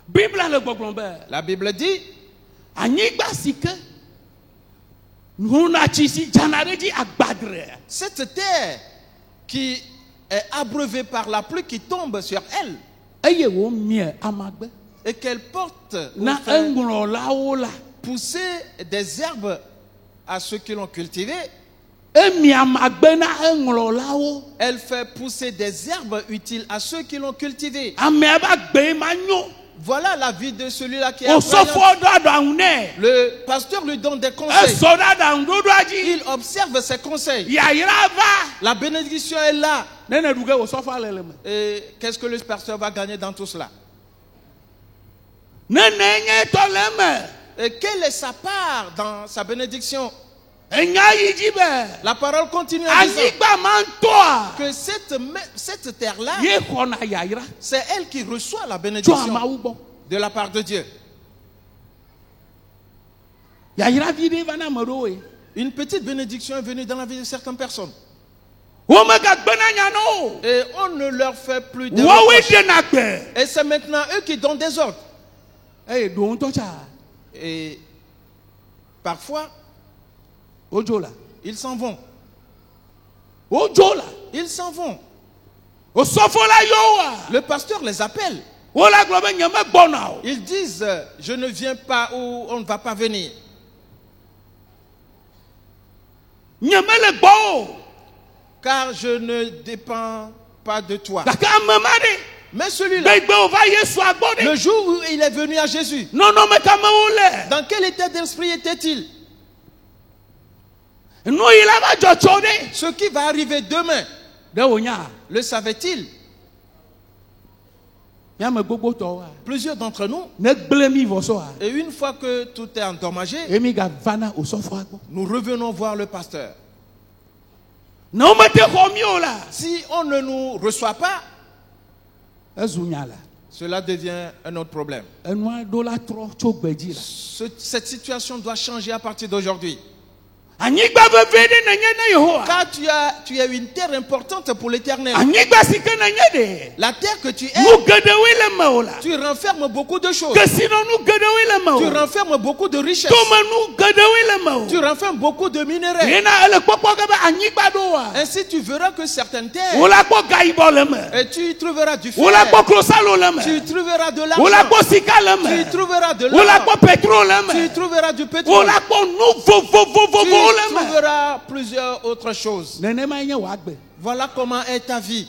bibla le gbɔgblɔ be La Bible dit, anyigba si ke nunatsi si dzana ɖe dzi agbadre cette terre qui est abreuvée par la pluie qui tombe sur elle eye womie amagbe et qu'elle porte ou na fait eŋlɔlawo la pousser des herbes à ceux qui l'ont cultivée, emi amagbe na eŋlɔlawo elle fait pousser des herbes utiles à ceux qui l'ont cultivée. amea be agbe ma nyo Voilà la vie de celui-là qui est incroyable. osɔfo ɖo aɖaŋu nɛ Le pasteur lui donne des conseils. esɔ ɖe aɖaŋuɖoɖoa dzi Il observe ses conseils. yayra va La bénédiction est là. ne ne ɖu ge osɔfoa le me Et qu'est-ce que le pasteur va gagner dans tout cela? ne ne nye tɔ le me Et quelle est sa part dans sa bénédiction? enya yi dzi be La parole continue en disant anyigba ma ŋutɔa que cette terre-là, ye xɔna yayra c'est elle qui reçoit la tso bénédiction amawu gbɔ de la part de Dieu. yayra vi ɖe va na ame ɖewo ye Une petite bénédiction est venue dans la vie de certaines personnes. womegagbe na nya na o Et on ne leur fait plus de woawoe reproches. ɖena gbe Et c'est maintenant eux qui donnent des ordres. eye ɖo ŋutɔ tsa Et parfois, wodzo la ils s'en vont. wodzo la Ils s'en vont. osɔfo la yɔ wa Le pasteur les appelle. wola gblɔ be nye megbɔna o Ils disent, je ne viens pas ou on ne va pas venir. nye mele gbɔ o Car je ne dépends pas de toi. gake ame ma ɖe Mais celui-là, gbegbe wova Yesua gbɔ le ɖe jour où il est venu à Jésus, nɔnɔme kamewo le dans quel état d'esprit était-il? nu yi la va dzɔtsɔ ɖe Ce qui va arriver demain, ɖe wonya le savait-il? miame gbogbo tɔwoa Plusieurs d'entre nous, ne gblẽ mi vɔsɔa et une fois que tout est endommagé, emi gava na osɔfoa gbɔ nous revenons voir le pasteur. ne womete xɔ mi o la Si on ne nous reçoit pas, ezu nya la cela devient un autre problème. enua ɖo la trɔ tso gbe dzi la Cette situation doit changer à partir d'aujourd'hui. anyigba veve ɖe nenye ne Yehowa Car tu es une terre importante pour l'Éternel. anyigba si ke nenye ɖe La terre que tu es, nu geɖewoe le me o la tu renfermes beaucoup de choses. kesinɔnu geɖewoe le me Tu o renfermes beaucoup de richesses. tomenu geɖewoe le me Tu o renfermes beaucoup de minerais. yena ele kpɔkpɔ ge be anyigba ɖoa Ainsi, tu verras que certaines terres, wola kpɔ gayibɔ le me et tu y trouveras du wola fer, kpɔ klosalo le tu y me trouveras de wola l'argent, kpɔ sika le tu y me trouveras de wola l'or, kpɔ petro le tu y me trouveras du pétrole, wola kpɔ nu tu vovovovowo y le me trouveras plusieurs autres choses. nenema nye wòagbe Voilà comment est ta vie.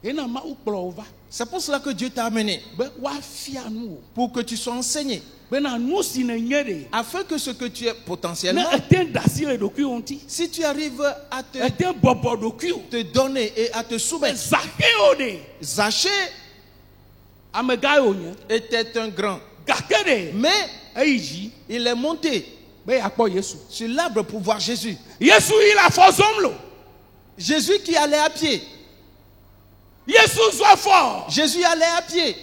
yena mawu kplɔ wo va C'est pour cela que Dieu t'a amené, be woafia nu wo pour que tu sois enseigné. bena nu si ne nye de afin que ce que tu es ne potentiellement, eten dasi le ɖokui ŋuti si tu arrives à eten bɔbɔ ɖokui o te donner et à te soumettre. Zakeo de Zachée amegã ye wònye était un grand, gake de mais eyi dzi il est monté be yeakpɔ Yesu. sur l'arbre pour voir Jésus. Yesu yi le afɔ zɔm lo. Jésus qui allait à pied. Yesu zɔ afɔ Jésus allait à pied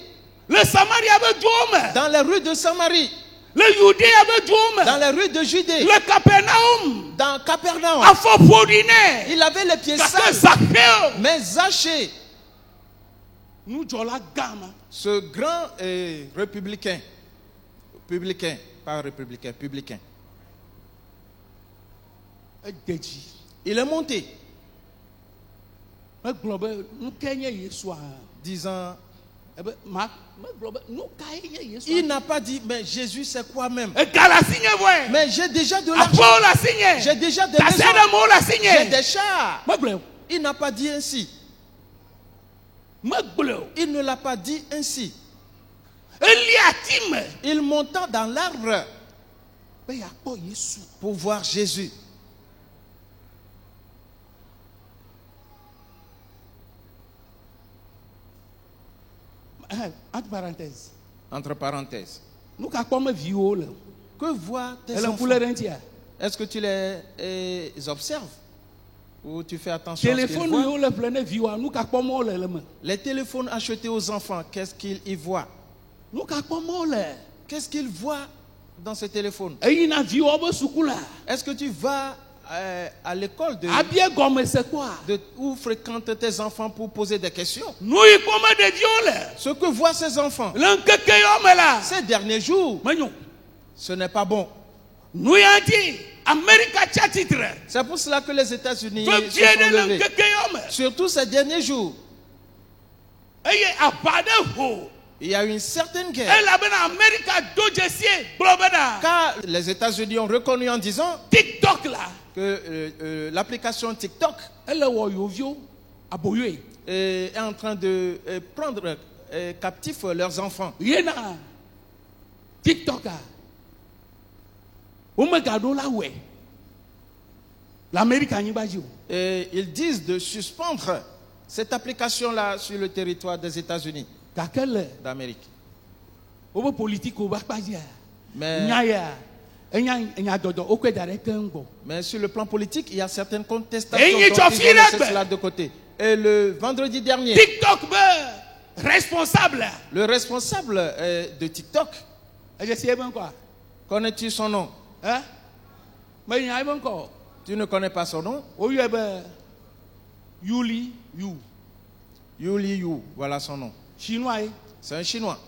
le Samaria be duwo me, dans les rues de Samarie, le Yudea be duwo dans me, les rues de Judée, le Capernaum dans Capernaum. afɔ ƒoɖi nɛ. Il avait les pieds Gake sales. Zakeo Mais Zachée, nudzɔla gã ma ce grand républicain, publicain, pas républicain, publicain, ede dzi il est monté megblɔ be nu ke nye Yesua disant, ebe ma megblɔ be nu kae nye il Yesua n'a pas dit, mais Jésus c'est quoi même? ega le asi nye vɔe Mais j'ai déjà de l'argent, aƒewo le asi nye j'ai déjà des maisons, tasiaɖemewo le asi j'ai nye des chars. megblɔ Il n'a pas dit ainsi. o Il ne l'a pas dit ainsi. eli ati me Il monta dans l'arbre be yeakpɔ Yesu. pour voir Jésus. Entre parenthèses Entre parenthèses. nu ka kpɔm viwo le Que voient tes ele ŋku enfants? le ɖe ŋutia Est-ce que tu les observes? Ou tu fais attention à ce qu'ils téléphone voient? yiwo le ƒle ne viwoa nu ka kpɔm le le me Les téléphones achetés aux enfants, qu'est-ce qu'ils y voient? nu ka kpɔm le Qu'est-ce qu'ils voient dans ce téléphone? eyina viwo be suku la Est-ce que tu vas à l'école abie gɔme se kpɔa où fréquentent tes enfants pour poser des questions? nu yi kpɔm ɖeviwo le Ce que voient ces enfants le ŋkeke yawo me la ces derniers jours, menyo ce n'est pas bon. nu ya ŋuti Amerika tsi atsitre C'est pour cela que les États-Unis se vevie sont ɖe le levés. ŋkeke yawo me Surtout ces derniers jours, eye aʋa ɖe ho il y a eu une certaine guerre. elabena Amerika do dzesie gblɔ bena Car les États-Unis ont reconnu en disant TikTok la que l'application TikTok ele wɔ yoviwo aboyoe est en train de prendre captifs leurs enfants. yena TikTok a womegaɖo la wɔe le Amerika anyigba dzi o Et ils disent de suspendre cette application-là sur le territoire des États-Unis gake le d'Amérique. wobe politiko be akpa dzia Mais, nya ya enya nyadzɔdzɔ wokɔe da ɖe keŋ gbɔ mais sur le plan politique, il y a certaines contestations. Et Donc ils ils ont ont laissé filé. cela de côté. Et le vendredi dernier, TikTok be responsable le responsable de TikTok, edze si ebe ŋkɔa connais-tu son nom? menya ebe ŋkɔ Tu ne connais pas son nom? woyɔe be Yuli Yu Yuli Yu, voilà son nom. chinois ye C'est un Chinois.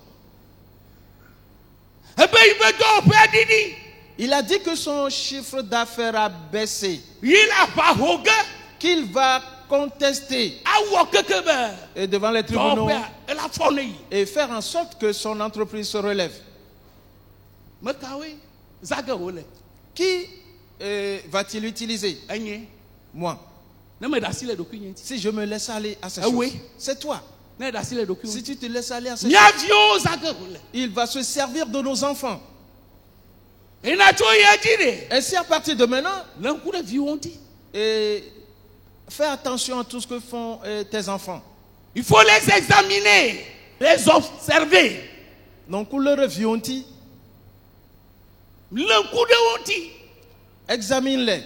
ebe yi be dɔwɔƒea ɖiɖi Il a dit que son chiffre d'affaires a baissé, yi le aʋa ho ge qu'il va contester awɔ keke be et devant les tribunaux dɔwɔƒea ela fɔ ne yi et faire en sorte que son entreprise se relève. mekawoe zage wole Qui va-t-il utiliser? enye Moi. ne me ɖe asi le ɖokui nye ŋuti Si je me laisse aller à ces Ah oui. choses, c'est toi. ne ɖe asi le ɖokui Si ŋuti tu te laisses aller à ces mia choses, viwo zage wole il va se servir de nos enfants. yina tso yia dzi de Ainsi, à partir de maintenant, le ŋku ɖe viwo ŋuti fais attention à tout ce que font tes enfants. il faut les examiner les observer Donc, leur vie, le ŋku ɖewo ŋuti examine-les.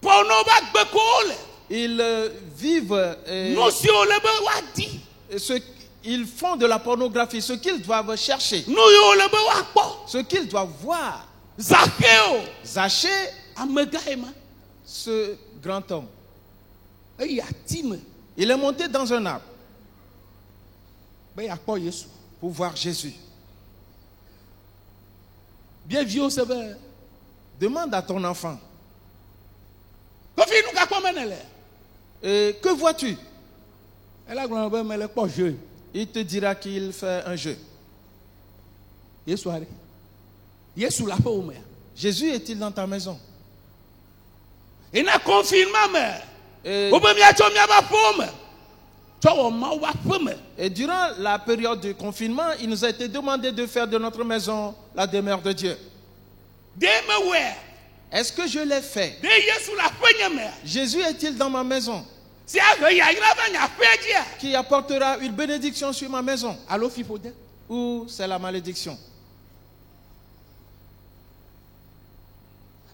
pɔnɔ ba gbe ko wo le Ils vivent, nu siwo le be woadi ils font de la pornographie, ce qu'ils doivent chercher, nu yiwo le be woakpɔ ce qu'ils doivent voir. Zakeo Zachée, amegã ye ma ce grand homme, eyi ati me il est monté dans un arbre be yeakpɔ Yesu pour voir Jésus. bia viwo se be Demande à ton enfant, kofi nu ka kpɔm ene le que vois-tu? ela gblɔ be mele kpɔ jeu Il te dira qu'il fait un jeu. Yesu aɖe Yesu le aƒewo mea Jésus est-il dans ta maison? ena confinement me Et wobe miatsɔ miabe aƒewo me tsɔ wɔ Mawu ƒe aƒe me. Et durant la période du confinement, il nous a été demandé de faire de notre maison la demeure de Dieu. De mewɔe. Est-ce que je l'ai fait? De Yesu le aƒenye mea. Jésus est-il dans ma maison? Si ahe yayra va nye aƒea dzia. Qui apportera une bénédiction sur ma maison? Alo fiƒode. Ou c'est la malédiction?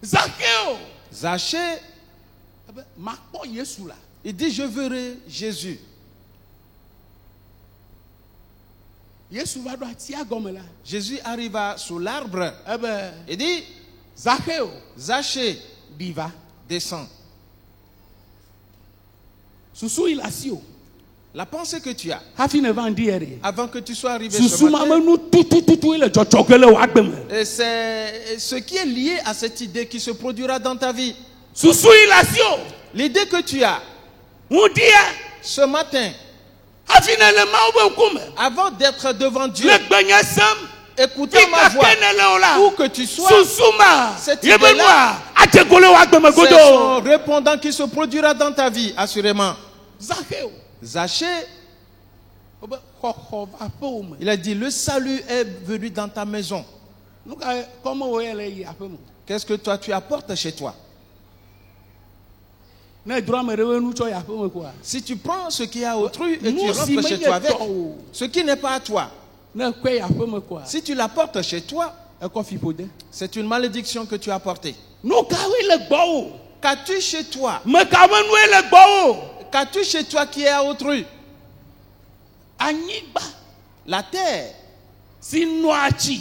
Zakeo. Zachée, Ebe makpɔ Yesu la. il dit, je verrai Jésus. Yesu va ɖo atia gɔme la. Jésus arriva sous l'arbre. Ebe Il dit, Zakeo Zachée, ɖi va. descends. Susu yi le asi o. La pensée que tu as, Hafi ne va ŋdi yɛ de. avant que tu sois arrivé ce Susu ma matin, be nu tutututu le dzɔdzɔ ge le wòa gbe me. et c'est ce qui est lié à cette idée qui se produira dans ta vie. Susu yi le asi o. L'idée que tu as Ŋudia. ce matin, Hafi ne le Mawu be ŋkume. avant d'être devant Dieu, Le gbenye sem. écoutant ma voix, Kikake ne le o la. où que tu sois, Susu ma. cette Yebe idée-là, nua. Adzego le wòa gbe me c'est godo. son répondant qui se produira dans ta vie, assurément. Zakeo. Zachée, Obe xɔxɔ va aƒewo me. il a dit, le salut est venu dans ta maison. Nu ka kɔme wo yɛ le yi aƒe me. Qu'est-ce que toi tu apportes chez toi? Ne drɔ ame ɖe ƒe nu tsɔ yi aƒe me koa. Si tu prends ce qui est à autrui et tu Nu si rentres chez menye toi avec, tɔ o. ce qui n'est pas à toi, Ne kɔe yi aƒe me koa. si tu l'apportes chez toi, Ekɔ fiƒode. c'est une malédiction que tu as apportée. Nu kawoe le gbɔ o. Qu'as-tu chez toi? Me ka me nue le gbɔ o. Qu'as-tu chez toi qui est à autrui? Anyigba La terre si nɔa tsi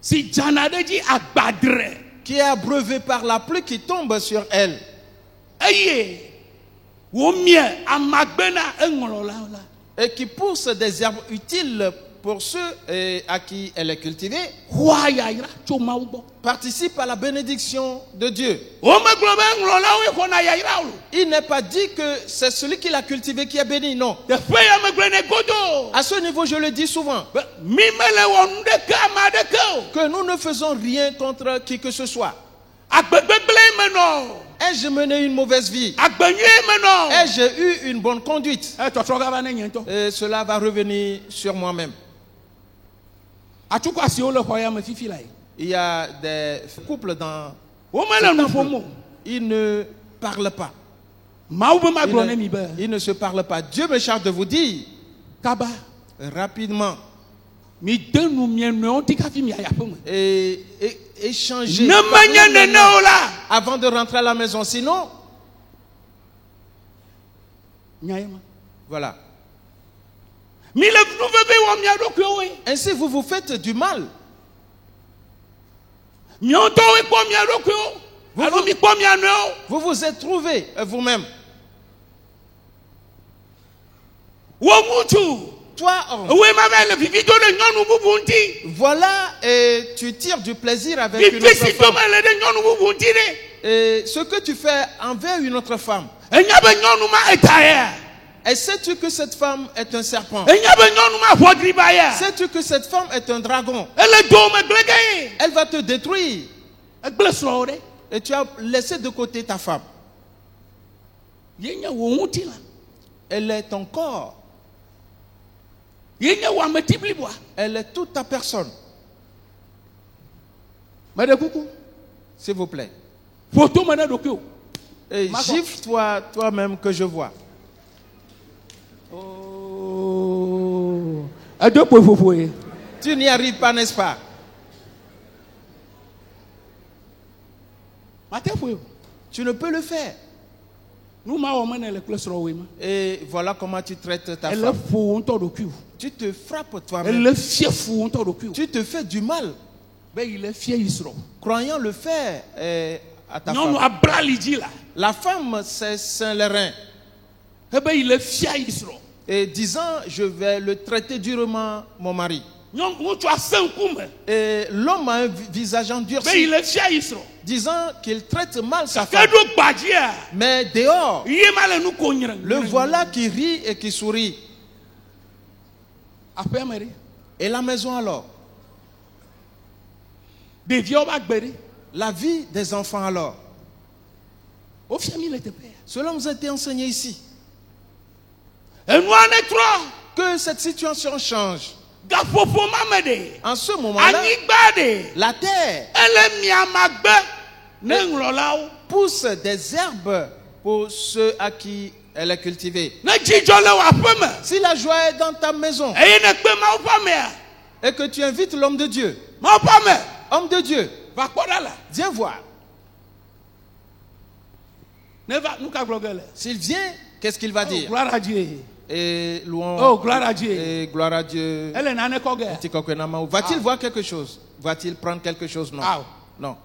si dzana ɖe dzi agbadre qui est abreuvée par la pluie qui tombe sur elle. eye womie amagbe na eŋlɔlawo la. Et qui pousse des herbes utiles pour ceux à qui elle est cultivée, Xɔa yayra tso Mawu gbɔ. participe à la bénédiction de Dieu. Womegblɔ be eŋlɔlawoe xɔna yayra o. Il n'est pas dit que c'est celui qui l'a cultivé qui est béni, non. Teƒe ya megblɔ ne godo. À ce niveau, je le dis souvent, Be mi mele wɔ nu ɖeke ame aɖeke o. que nous ne faisons rien contre qui que ce soit. Agbegbegblẽ me nɔ. Ai-je mené une mauvaise vie? Agbenyuie me nɔ. Ai-je eu une bonne conduite? Tɔtrɔ gava ne nye ŋutɔ. Et cela va revenir sur moi-même. Atukɔ asiwo le xɔ ya me fifi la yi. Il y a des couples dans... Womele nu ƒom o. Ils ne parlent pas. Mawu be Ils magblɔ ne mi be. ils ne se parlent pas. Dieu me charge de vous dire Kaba rapidement mi de nu mie nɔewo ti kafi mi ayi aƒe me. et échanger Ne parler menye nene maintenant o la. avant de rentrer à la maison. Sinon, Nya ye ma. voilà. Mi le nu veve wɔ mia ɖokuiwo ye. Ainsi, vous vous faites du mal. Miawo ŋutɔwoe kpɔ mia ɖokuiwo. Alo mi kpɔ mia nɔewo. Vous vous êtes trouvé vous-même. Wo ŋutsu. Toi, homme, Woe ma va le vivi do ɖe nyɔnu bubu ŋuti. voilà, et tu tires du plaisir avec une Vivi autre si do femme. me le ɖe nyɔnu bubu ŋuti ɖe. Et ce que tu fais envers une autre femme, Enya be nyɔnu ma eta ya. et sais-tu que cette femme est un serpent? Enya be nyɔnu ma ʋɔdri ba ya. Sais-tu que cette femme est un dragon? Ele do me gble ge ye. Elle va te détruire. Egble srɔ̃wo ɖe. Et tu as laissé de côté ta femme. Ye nye wo ŋuti la. Elle est ton corps. Ye nye wo ameti bliboa. Elle est toute ta personne. Me ɖe kuku. S'il vous plaît. Ƒoto me ne ɖokuiwo. Et Marco. gifle-toi toi-même que je vois. Oh. Edo kpoe ƒoƒo ye. Tu n'y arrives pas, n'est-ce pas? Mate ƒoe o. Tu ne peux le faire. Nu ma wɔ me ne le kple srɔ̃woe ma. Et voilà comment tu traites ta Ele femme. ƒo wo ŋutɔ ɖokuiwo. Tu te frappes toi-même. Ele fie fu wo ŋutɔ ɖokuiwo. Tu te fais du mal, Be yi le fie yi srɔ̃. croyant le faire à ta Nyɔnu femme. abla ali dzi la. La femme, c'est saint les reins. Ebe yi le fia yi srɔ̃. Et disant, je vais le traiter durement, mon mari. Nyɔnu ŋutsua se ŋkume. Et l'homme a un visage Be yi endurci, le fia yi srɔ̃. disant qu'il traite mal sa Ke femme. ɖo gbadzia. Mais dehors, Ye ma le nu ko nyre. le voilà qui rit et qui sourit. Aƒea me ɖe. Et la maison alors? Ɖeviawo ba gbe ɖe. La vie des enfants alors? Wofia mi le teƒe ya. Cela nous a été enseigné ici. enua ne trɔ Que cette situation change. gaƒoƒo ma me de En ce moment-là, anyigba de la terre ele miamagbe ne ŋlɔlawo pousse des herbes pour ceux à qui elle est cultivée. ne dzidzɔ le wò aƒe me Si la joie est dans ta maison eye ne kpe mawo ƒe amea et que tu invites l'homme de Dieu, mawo ƒe ame homme de Dieu, va kpɔ ɖa la viens voir. ne va nu ka gblɔ ge le S'il vient, qu'est-ce qu'il va dire? gloire à Dieu Et louons. Oh, gloire à Dieu. Et gloire à Dieu. ele nane kɔ ge Petit Kokenama. Va-t-il voir quelque chose? Va-t il prendre quelque chose? Non. Ah. Non.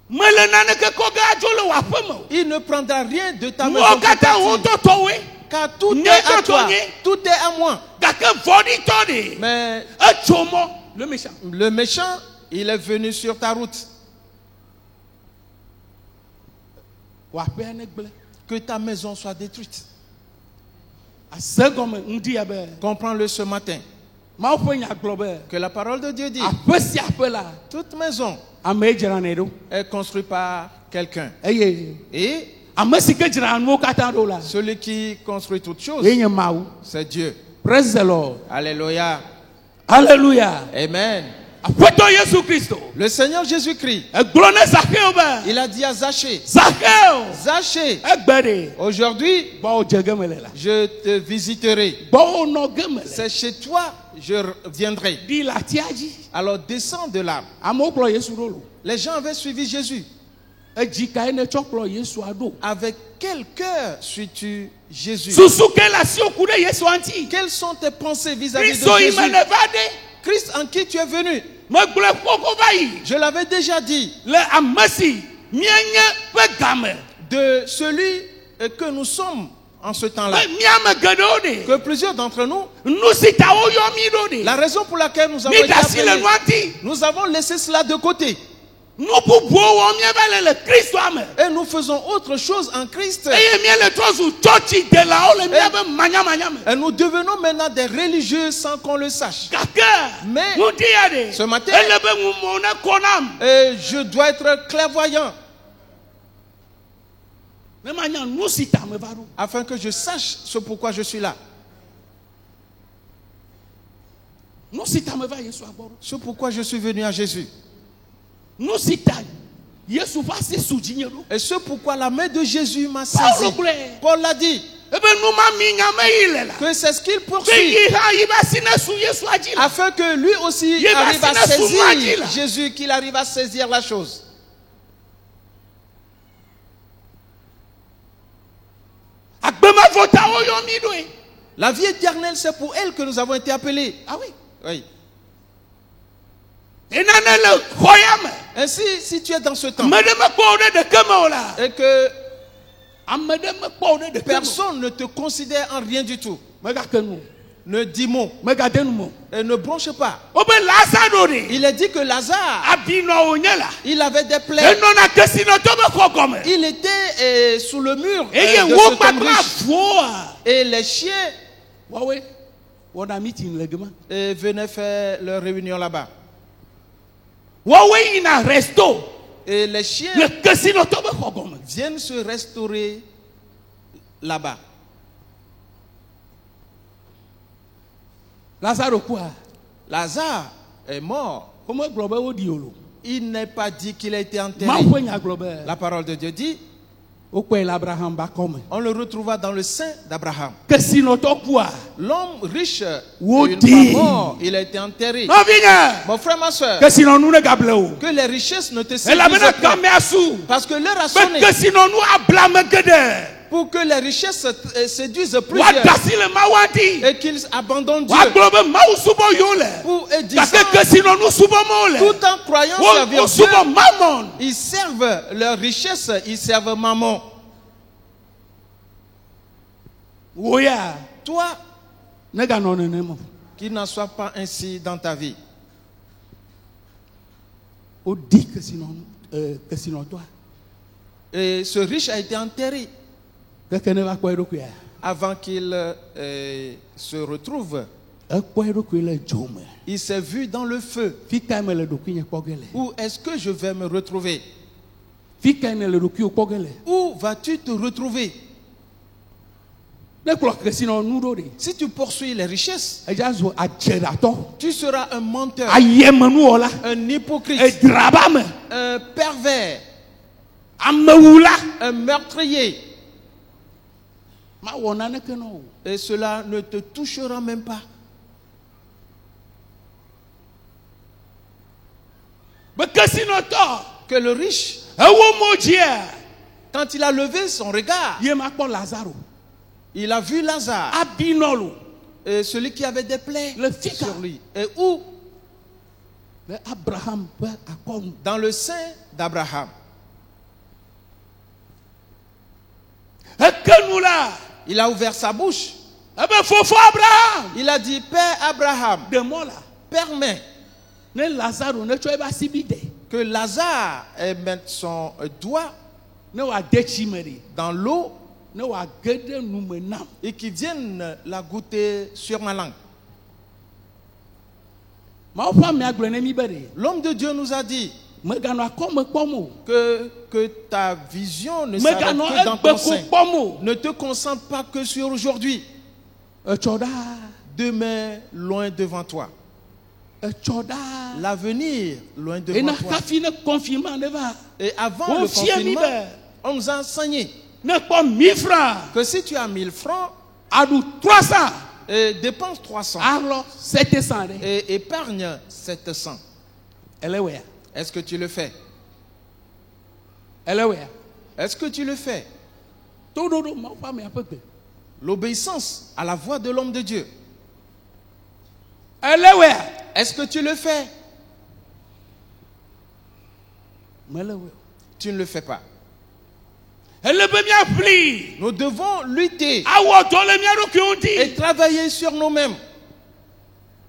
mele naneke kɔ ge adzo le wò aƒe me o Il ne prendra rien de ta maison. wo pour katã wo partir. tɔtɔwoe Car tout Nye est à toi. tɔtɔnye. Tout est à moi. gake vɔɖitɔ de Mais etso mɔ le méchant le méchant, il est venu sur ta route. wò aƒea ne gblẽ Que ta maison soit détruite. ase gɔme ŋdi ya be Comprends-le ce matin. mawo ƒe nya gblɔ be Que la parole de Dieu dit, aƒe sia aƒe la toute maison ame dzranɛ ɖo est construite par quelqu'un. eye Et ame si ke dzra nuwo katã ɖo la celui qui construit toutes choses, ye nye Mawu. c'est Dieu. Praise the Lord. Alléluia. Hallelujah. Amen. Aƒetɔ Yesu Kristo Le Seigneur Jésus-Christ, egblɔ ne Zakeo be il a dit à Zachée, Zakeo Zachée, egbe ɖe aujourd'hui, gbɔwò dze ge me le la je te visiterai. gbɔwò nɔ ge me le C'est chez toi je viendrai. ɖi le atia dzi Alors descends de là. amewo kplɔ Yesu ɖo lo Les gens avaient suivi Jésus. edzi kae ne tsɔ kplɔ Yesua ɖo Avec quel cœur suis-tu Jésus? susu ke le asiwo ku ɖe Yesua ŋuti Quelles sont tes pensées vis-à-vis Kristo de yi me Jésus? ne va ɖe Christ en qui tu es venu. megblɔe kpoko va yi Je l'avais déjà dit. le ame si mienye ƒe game De celui que nous sommes en ce temps-là. be miame geɖewo ɖe Que plusieurs d'entre nous, nu si ta woyɔ mi ɖo la ɖe raison pour laquelle nous avons mi été ɖe asi le appelés, nua ŋuti nous avons laissé cela de côté. nu bubuwo wɔm mieva le Kristoa me Et nous faisons autre chose en Christ. eye miele trɔ zu tsɔtsi delawo le miabe manyamanya me Et nous devenons maintenant des religieux sans qu'on le sache. gake Mais ŋuti ya ɖe ce matin- ele be ŋumo ne kɔ nam Et je dois être clairvoyant ne manya nu si ta me va ɖo afin que je sache ce pourquoi je suis là. nu si ta me va Yesua gbɔ ɖo Ce pourquoi je suis venu à Jésus. nu si ta Yesu ƒe asi su dzinye ɖo Et ce pourquoi la main de Jésus m'a Paulo saisi. gblɔe Paul l'a dit. ebe nu ma mi nya me yi le la Que c'est ce qu'il be poursuit. yi hã yi be asi ne su Yesua dzi la Afin que lui aussi Il va arrive à se mettre sous moi, dit saisir là. Jésus, qu'il arrive à saisir la chose. agbemavɔtawo yɔ mi ɖoe La vie éternelle, c'est pour elle que nous avons été appelés. ah oui Oui. enane le xɔ ya me Ainsi, si tu es dans ce temps ame ɖe mekpɔ wo ɖe ɖeke me o la et que ame ɖe mekpɔ wo ɖe ɖeke me personne ne te considère en rien du tout, megake nu ne dis mot megade nu mo et ne bronche pas. wo be Lazaro ɖe Il est dit que Lazare, abinɔ wònye la il avait des plaies. enɔna kesinɔtɔ be xɔ gɔme Il était sous le mur eye de wo cet homme kpakpla riche. voa Et les chiens wɔwoe wɔna meeting le gema venaient faire leur réunion là-bas. wɔwoe yina resto Et les chiens le kesinɔtɔ be xɔ gɔme viennent se restaurer là-bas. Lazaro kua Lazare est mort. womegblɔ be woɖi o lo Il n'est pas dit qu'il a été enterré. mawu ƒe nya gblɔ be La parole de Dieu dit, wokpɔe le Abraham ba kɔme on le retrouva dans le sein d'Abraham. kesinɔtɔ kua L'homme riche, Wo une dit. fois mort, il a été enterré. nɔvinye Mon frère, ma soeur, kesinɔnu ne gable o que les richesses ne te elabena séduisent pas. gamea su Parce que l'heure a be sonné kesinɔnu ablame geɖe pour que les richesses séduisent plusieurs woada si le mawu ŋuti et qu'ils abandonnent Dieu woagblɔ be mawu subɔ yiwo le pour gake disant, kesinɔnu subɔmewo le tout en croyant servir Dieu, wosubɔ mamon ils servent leur richesse, ils servent maman. wo ya Toi, ne ganɔ nenema o qu'il n'en soit pas ainsi dans ta vie. wodi kesinɔtɔa Et ce riche a été enterré keke ne va kpɔ eɖokuia avant qu'il se retrouve. ekpɔ eɖokui le dzo me Il s'est vu dans le feu. fi kae me le ɖokuinye kpɔ ge le Où est-ce que je vais me retrouver? fi kae ne le ɖokuiwo kpɔ ge le Où vas-tu te retrouver? Ne kplɔ kesinɔnu ɖo ɖe. Si tu poursuis les richesses, Edza zu adzeɖatɔ. tu seras un menteur, Ayɛmenuwɔla. un hypocrite, Edrabame. un pervers, Amewula. un meurtrier. Mawɔ naneke na o. Et cela ne te touchera même pas. Be kesinɔtɔ. Que le riche, Ewo mo dzia. quand il a levé son regard, Ye ma kpɔ Lazaro. il a vu Lazare, Abinɔlo. et celui qui avait des plaies Le fika. sur lui. Et où? Le Abraham be akɔnu. Dans le sein d'Abraham. Ekenu la. Il a ouvert sa bouche. Ebe fofo Abraham. Il a dit, Père Abraham, De mɔ la. permets Ne Lazaro ne tsɔ ebe asi bi de. que Lazare mette son doigt Ne wa de tsi me de. dans l'eau Ne wa ge ɖe nume nam. et qu'il vienne la goûter sur ma langue. Mawu ƒe amea gblɔ ne mi be de. L'homme de Dieu nous a dit Meganɔ akɔme kpɔm o. que ta vision ne s'arrête Meganɔ que dans ton egbeku sein. kpɔm o. Ne te concentre pas que sur aujourd'hui. Etsɔ ɖaa. Demain, loin devant toi. Etsɔ ɖaa. L'avenir, loin devant Ena toi. kafi ne confinement ne va. Et avant On le fiait mi confinement, be. on nous a enseigné Ne kpɔ 1000 francs. que si tu as 1000 francs, Aɖu 300. dépense 300 Alɔ 700 ɖe. et épargne 700. Ele wea. Est-ce que tu le fais? Ele wea. Est-ce que tu le fais? Toɖoɖo mawu ƒe amea ƒe gbe. L'obéissance à la voix de l'homme de Dieu. Ele wea. Est-ce que tu le fais? Mele wea. Tu ne le fais pas. Ele be miaƒli. Nous devons lutter Awɔ dɔ le mia ɖokuiwo et ŋuti. travailler sur nous-mêmes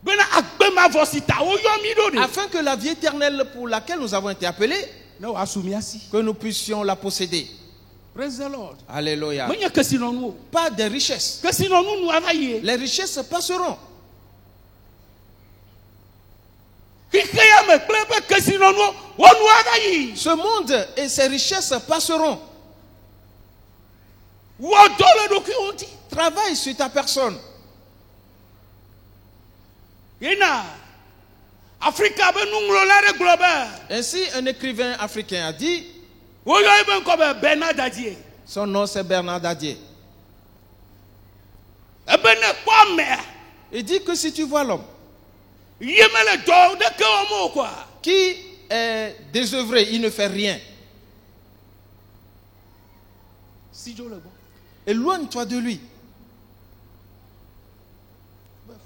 Bena agbe mavɔ si ta woyɔ mi ɖo de. afin que la vie éternelle pour laquelle nous avons été appelés, Ne wòasu mia si. que nous puissions la posséder. Praise the Lord. Alléluia. Menye kesinɔnu o. Pas des richesses. Kesinɔnu nu ava yie. Les richesses passeront. Xixeya me kple eƒe kesinɔnuwo wonu ava yi. Ce monde et ses richesses passeront. Wɔ dɔ le ɖokuiwo ŋuti. Travaille sur ta personne. Yina Afrika be nuŋlɔla ɖe gblɔ be Ainsi, un écrivain africain a dit, woyɔ ebe ŋkɔ be Bernard Dadier. son nom c'est Bernard Dadier. Ebe ne kpɔ amea Il dit que si tu vois l'homme ye mele dɔ ɖeke wɔm o koa. qui est désœuvré, il ne fait rien, Sidzo le gbɔ. éloigne-toi de lui.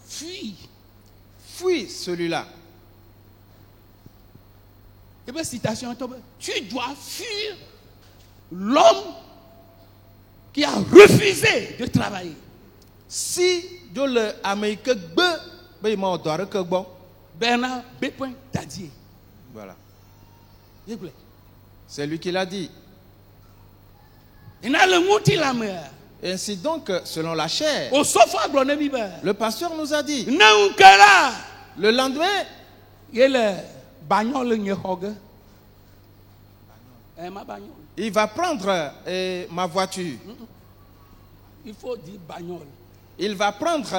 Fuis. Fuis celui-là. Ebe citation tɔ be tu dois fuir l'homme qui a refusé de travailler. Si Dieu le Amérique gbe, ben il m'a donné que bon. Bernard B. Dadier. Voilà. Ye gblɔe. C'est lui qui l'a dit. Ina le ŋuti la mea. Ainsi donc, selon la chair, O sɔfo agblɔ ne mi be le pasteur nous a dit, ne ŋke la le lendemain, ye le banyɔ le nye xɔ ge. Ma banyɔ. il va prendre ma voiture. Il faut dire bagnole. Il va prendre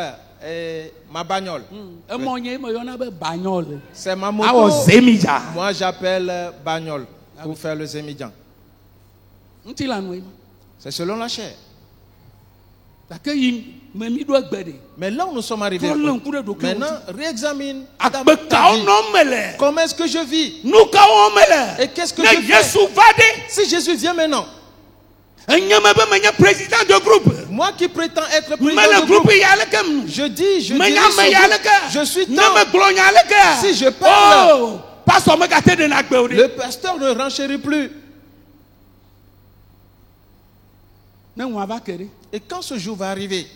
ma bagnole. Emɔ nye me yɔna be bagnole. C'est ma Awɔ moto. zemidza. Moi, j'appelle bagnole pour faire le zémidjan. Ŋuti la nue ma. C'est selon la chair. Gake yi me mi ɖo egbe de. Mais là où nous sommes arrivés, Trɔ le ŋku ɖe ɖokuiwo maintenant, ŋuti. réexamine Agbe ta kawo vie. nɔ me le. Comment est-ce que je vis? Nu kawo me le. Et qu'est-ce que Ne je fais? Yesu va ɖe. Si Jésus vient maintenant, Enye me be menye président de groupe. moi qui prétends être Me président le de groupe groupe, ya leke mu. je dis, je Me dirige nya me ce ya groupe. leke. Je suis Ne temps. me gblɔ nya leke. Si je parle, Oh, pasteur me gate de na gbe o de. le pasteur ne renchérit plus. Ne ŋua va ke ɖe. Et quand ce jour va arriver,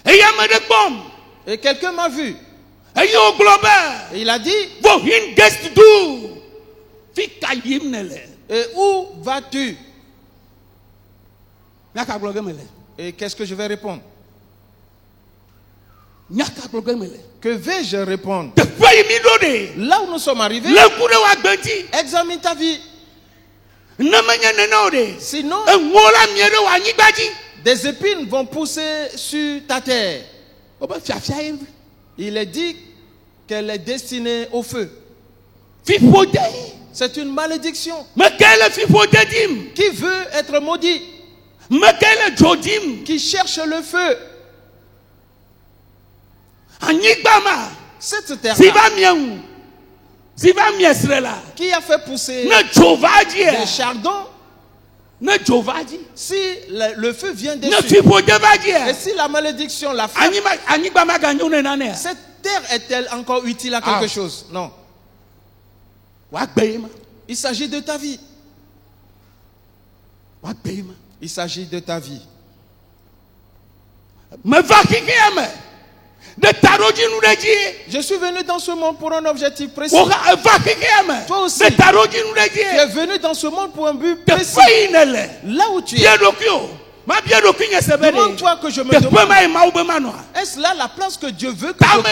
Eya me ɖe kpɔm. et quelqu'un m'a vu, Eye wo gblɔ be. et il a dit, Wohin gest du. Fi ka yim ne le. et où vas-tu? Nyaka gblɔ ge me le. Et qu'est-ce que je vais répondre? Nyaka gblɔ ge me le. Que vais-je répondre? Teƒe yi mi ɖo de. Là où nous sommes arrivés, Le ku ɖe wa gbe ŋuti. examine ta vie. Sinon, des épines vont pousser sur ta terre. Il est dit qu'elle est destinée au feu. C'est une malédiction. Qui veut être maudit? Qui cherche le feu? Cette terre-là, qui a fait pousser des chardons? Si le feu vient dessus, et si la malédiction la frappe, cette terre est-elle encore utile à quelque chose? Non. Il s'agit de ta vie. Il s'agit de ta vie. Je suis venu dans ce monde pour un objectif précis. Toi aussi, tu es venu dans ce monde pour un but précis. Là où tu es, demande-toi que je me demande, est-ce là la place que Dieu veut que j'occupe?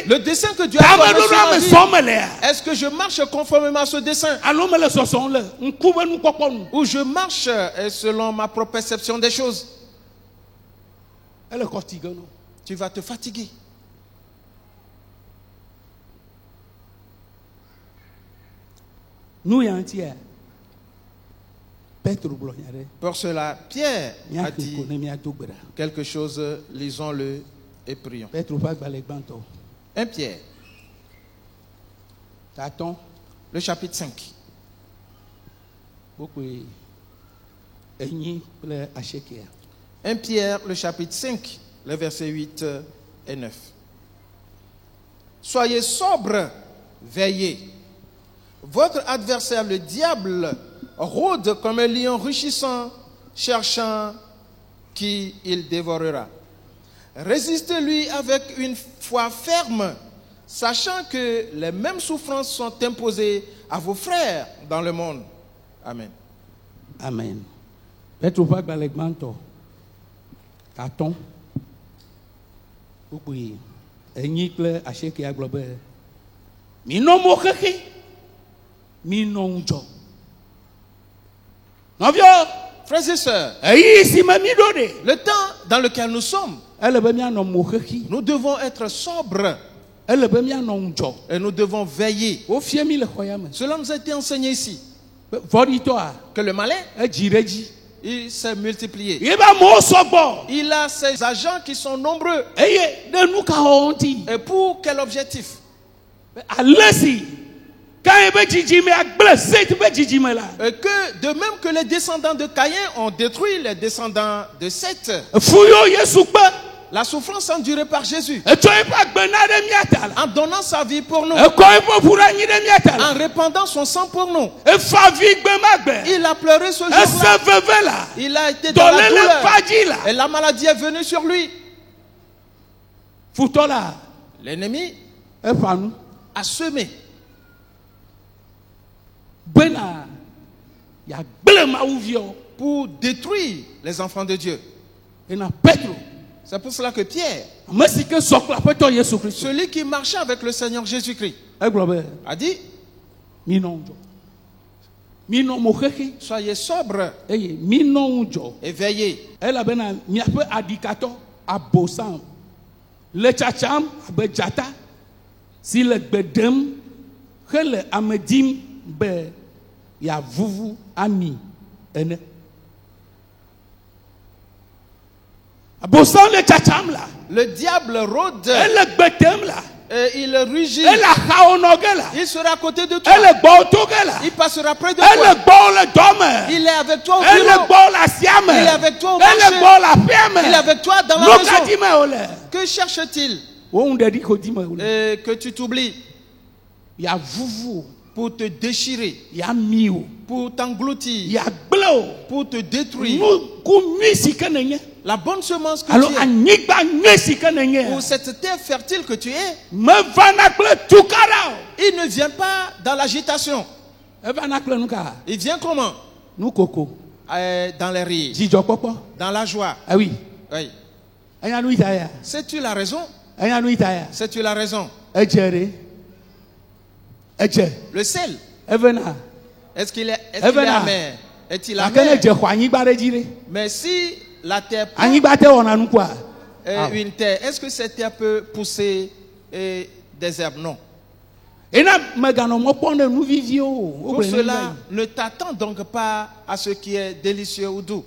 Le dessein que Dieu a donné sur ma vie, est-ce que je marche conformément à ce dessein? Ou je marche selon ma propre perception des choses? Tu vas te fatiguer. Pour cela, Pierre a dit quelque chose, lisons-le et prions. 1 Pierre, le chapitre 5. 1 Pierre, le chapitre 5, les versets 8 et 9. Soyez sobres, veillez. Votre adversaire, le diable, rôde comme un lion rugissant, cherchant qui il dévorera. Résistez-lui avec une foi ferme, sachant que les mêmes souffrances sont imposées à vos frères dans le monde. Amen. Amen. Frères et sœurs, le temps dans lequel nous sommes, nous devons être sobres et nous devons veiller. Cela nous a été enseigné ici. Que le malin, il s'est multiplié. Il a ses agents qui sont nombreux. Et pour quel objectif? Et que de même que les descendants de Caïn ont détruit les descendants de Seth, la souffrance endurée par Jésus, en donnant sa vie pour nous, en répandant son sang pour nous, il a pleuré ce jour-là. Il a été dans la douleur et la maladie est venue sur lui. L'ennemi a semé pour détruire les enfants de Dieu. C'est pour cela que Pierre, celui qui marchait avec le Seigneur Jésus-Christ, a dit: soyez sobres et veillez. Le diable rôde et il rugit. Il sera à côté de toi. Il passera près de toi. Il est avec toi au bureau. Il est avec toi au marché. Il est avec toi dans la maison. Que cherche-t-il? Et que tu t'oublies. Pour te déchirer, pour t'engloutir, pour te détruire. La bonne semence que tu es, pour cette terre fertile que tu es, il ne vient pas dans l'agitation. Il vient comment? Dans les rires, dans la joie. Oui. Sais-tu la raison? Sais-tu la raison? Le sel. Est-ce qu'il est Evena. amer? Est-il Akene amer? dze xɔ anyigba ɖe dzi ɖe. Mais si la terre prend Anyigba te wɔna nu kua. une terre, est-ce que cette terre peut pousser des herbes? Non. Ena meganɔ mɔ kpɔm ɖe nu viviwo o. Pour Wogblɔ ne cela, ne t'attends donc pas à ce qui est délicieux ou doux.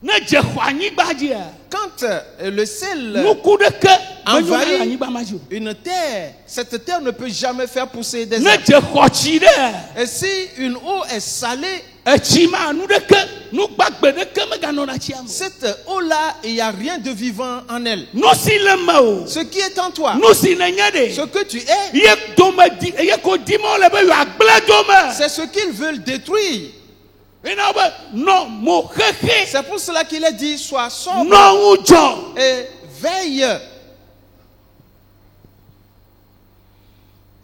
ne dze xɔ anyigba dzia. Quand le sel Nuku ɖeke menyo envahit le anyigba ma dzi o. une terre, cette terre ne peut jamais faire pousser des Ne herbes. dze xɔ tsi ɖe. Et si une eau est salée, Etsi ma nu ɖeke nu gbagbe ɖeke meganɔna tsia me. cette eau-là, il n'y a rien de vivant en elle. Nu si le me o. Ce qui est en toi, Nu si nenye ce ɖe. que tu es, Ye dome di ye ko di ma le be yeagblẽ dome. c'est ce qu'ils veulent détruire. Ena be nɔ mo xexe. C'est pour cela qu'il est dit, sois sobre Nɔ ŋu dzɔ. et veille.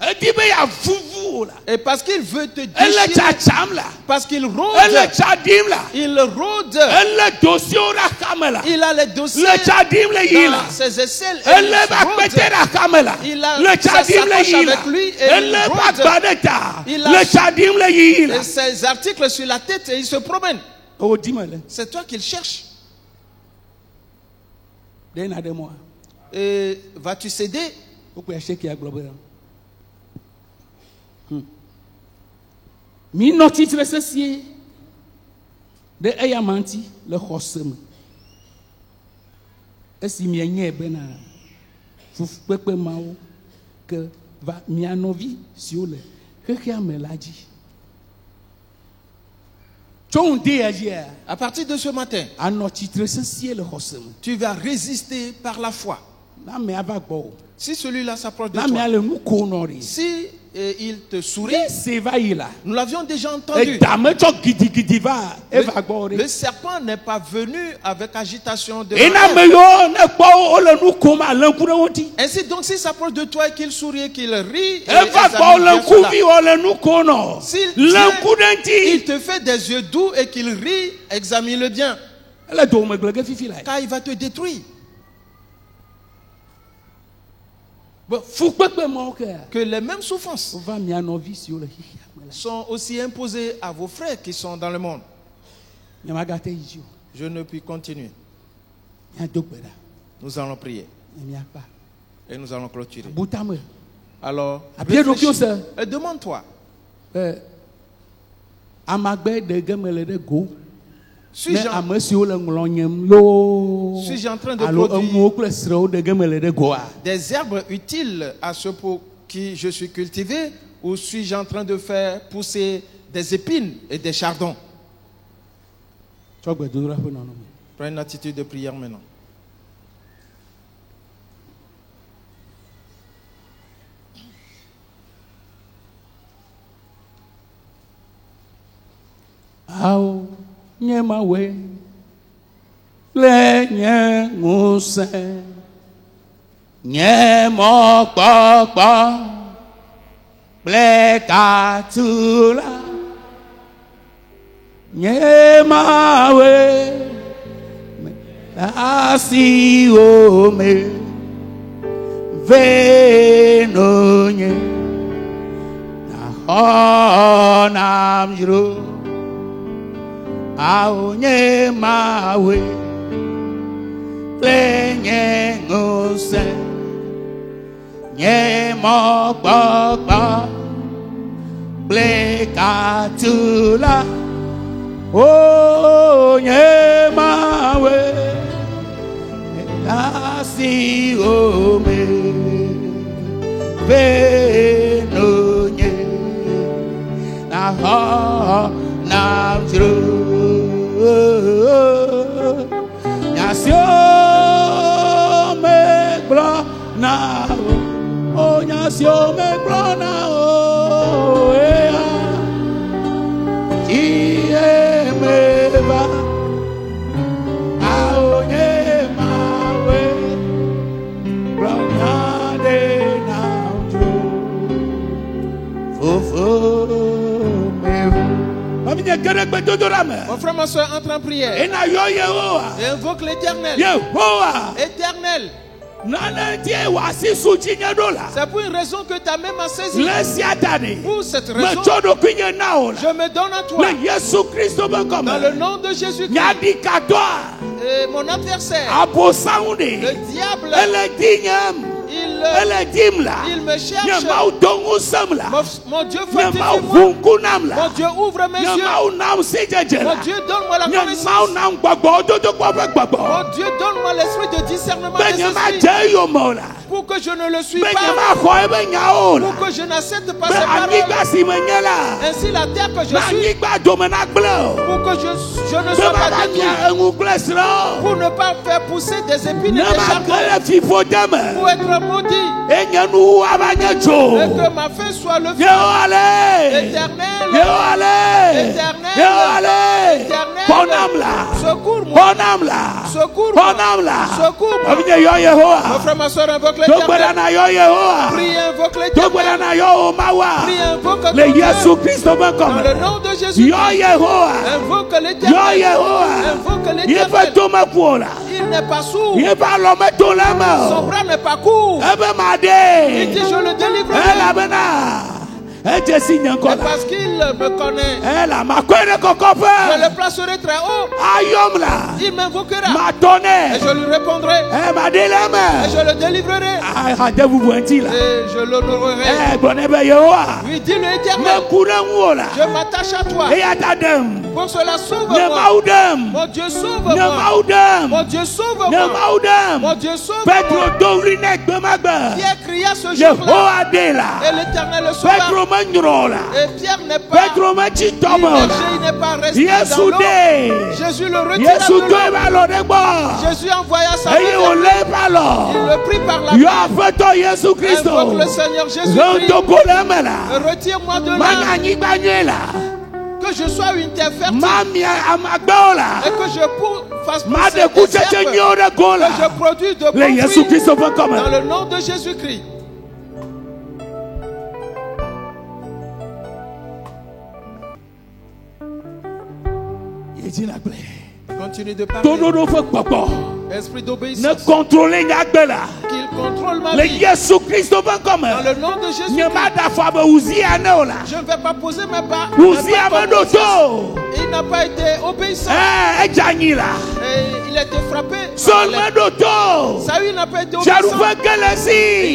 Edi be yavuvu o la. Et parce qu'il veut te Ele déchirer, tsatsam la. parce qu'il Ele rôde, tsa dim la. il rôde, Ele dosiwo ɖe axame la. il a les dossiers Le tsa dim le yi la. dans ses aisselles et Ele il be akpete rôde. ɖe axame la. Il a Le tsa sa dim le sacoche yi la. avec lui et Ele il be rôde. agba ɖe ta. Il a- Le tsa dim le yi la. Et ses articles sur la tête et il se promène. O di me le. C'est toi qu'il cherche. De na ɖe mɔa. Et vas-tu céder? Wokpe aseke agblɔ be. Minɔ tsitre sesie ɖe eya ma ŋuti le xɔse me. Esi mienyae bena fufukpekpe mawo ke va mia nɔvi siwo le xexea me la dzi. Tso ŋdi ya dzia, À partir de ce matin, anɔ tsitre sesie le xɔse me. tu vas résister par la foi. Na amea va gbɔ o. Si celui-là s'approche de Na amea toi, le nu kom nɔ ɖi. si il te sourit, Se va yi la. nous l'avions déjà entendu. Eda me tsɔ gidigidi va eva gbɔ Le ɖe. serpent n'est pas venu avec agitation de Ena me yiwo ne kpɔ wole nu kom ale ŋku ɖe wo ŋuti. Ainsi donc, s'il s'approche de toi et qu'il sourit et qu'il rit, et Eva gbɔ examine le bien cela, ŋkuvi wole nu kom nɔ. s'il Le tient- ŋku ɖe il ŋuti. te fait des yeux doux et qu'il rit, examine-le bien, Ele dome gble ge fifi la. car il va te détruire. Be fukpekpe mawo ke Que les mêmes souffrances va mia nɔvi siwo le xixea me la. sont aussi imposées à vos frères qui sont dans le monde. Nyamagate yi dzi o. Je ne puis continuer. Miado gbe ɖa. Nous allons prier Ne miakpa. et nous allons clôturer. Butame. Alors, Abia ɖokuiwo réfléchis se. et demande-toi, Amagbe ɖe ge me le ɖe go. Ne suis-je en, ame siwo le ŋlɔ nyem loo. suis-je en train de Alo produire emuwo kple srewo ɖe ge me le ɖe goa. des herbes utiles à ceux pour qui je suis cultivé, ou suis-je en train de faire pousser des épines et des chardons? Tsɔ gbedodoɖa ƒe nɔnɔme. Prends une attitude de prière maintenant. Ao nye mawe le nye ŋusẽ nye mɔkpɔkpɔ kple katula nye mawe le asiwo me ve nonye naxɔ nam dzro. Ao nye mawe kple nye ŋusẽ nye mɔkpɔkpɔ kple katula o nye mawe asiwo me ve nonye naxɔ nam dzro. Nyasio me gblɔ na o nyasio me gblɔ na o ea tie me va ao nye mawe gblɔ na de na dzo fofo me vo. Mami nye geɖe gbedodoɖa me. Mon frère, ma soeur, entre en prière Ena yɔ Yehowa. et invoque l'Éternel. Yehowa. Éternel, C'est pour une raison que ta main m'a saisi. Pour cette raison, je me donne à toi. Dans le nom de Jésus-Christ. Et mon adversaire, le diable, il me cherche. Mon Dieu, fortifie-moi. Mon Dieu, ouvre mes yeux. Mon Dieu, donne-moi la connaissance. Mon Dieu, donne-moi l'esprit de discernement des esprits. Pour que je ne le suis pas. Pour que je n'accepte pas ses paroles. Ainsi la terre que je suis. Pour que je ne sois pas détruit. Pour ne pas faire pousser des épines et des charbons. Pour être maudit. Et que ma fin soit le feu éternel. Secours-moi. Secours-moi. Mon frère, ma soeur, invoque l'éternel. Prie, invoque l'éternel. Prie, invoque l'éternel. Dans le nom de Jésus. Invoque l'éternel. Invoque l'éternel. Il n'est pas sourd. Son bras n'est pas court. Il dit, je le délivrerai. Et parce qu'il me connaît, je le placerai très haut. Il m'invoquera. Et je lui répondrai. Et je le délivrerai. Et je l'honorerai. Oui, dis-le éternel. Je m'attache à toi. Pour cela, sauve-moi. Mon Dieu, sauve-moi. Mon Dieu, sauve-moi. Mon Dieu, sauve-moi. Pierre cria ce jour-là. Et l'Éternel le sauva. Et Pierre n'est pas immergé, il n'est pas resté dans l'eau. Jésus le retira de l'eau. Jésus envoya sa main. Il le prit par la main. Invoque le Seigneur Jésus-Christ. Retire-moi de là. Que je sois une terre fertile. Et que je fasse pousser des herbes. Que je produise de bons fruits. Dans le nom de Jésus-Christ. Continue de parler. Esprit d'obéissance. Qu'il contrôle ma vie. Dans le nom de Jésus. Je ne vais pas poser mes pas. Il n'a pas été obéissant. Et il a été frappé. Saül n'a pas été obéissant.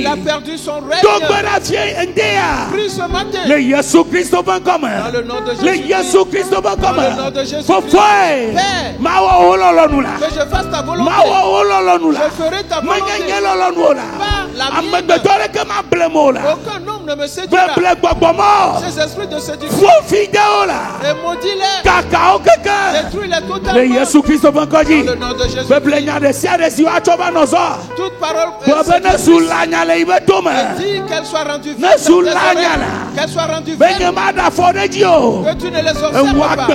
Il a perdu son règne. Prie ce matin. Dans le nom de Jésus. Dans le nom de Jésus. Père, que je fasse ta volonté. Je ferai ta volonté. Pas la mienne. Aucun homme ne me séduira. Ces esprits de séduction. Et maudis-les. Détruis-les totalement. Dans le nom de Jésus. Toute parole dit qu'elle soit rendue vaine. Qu'elle soit rendue vaine. Que tu ne les observes pas.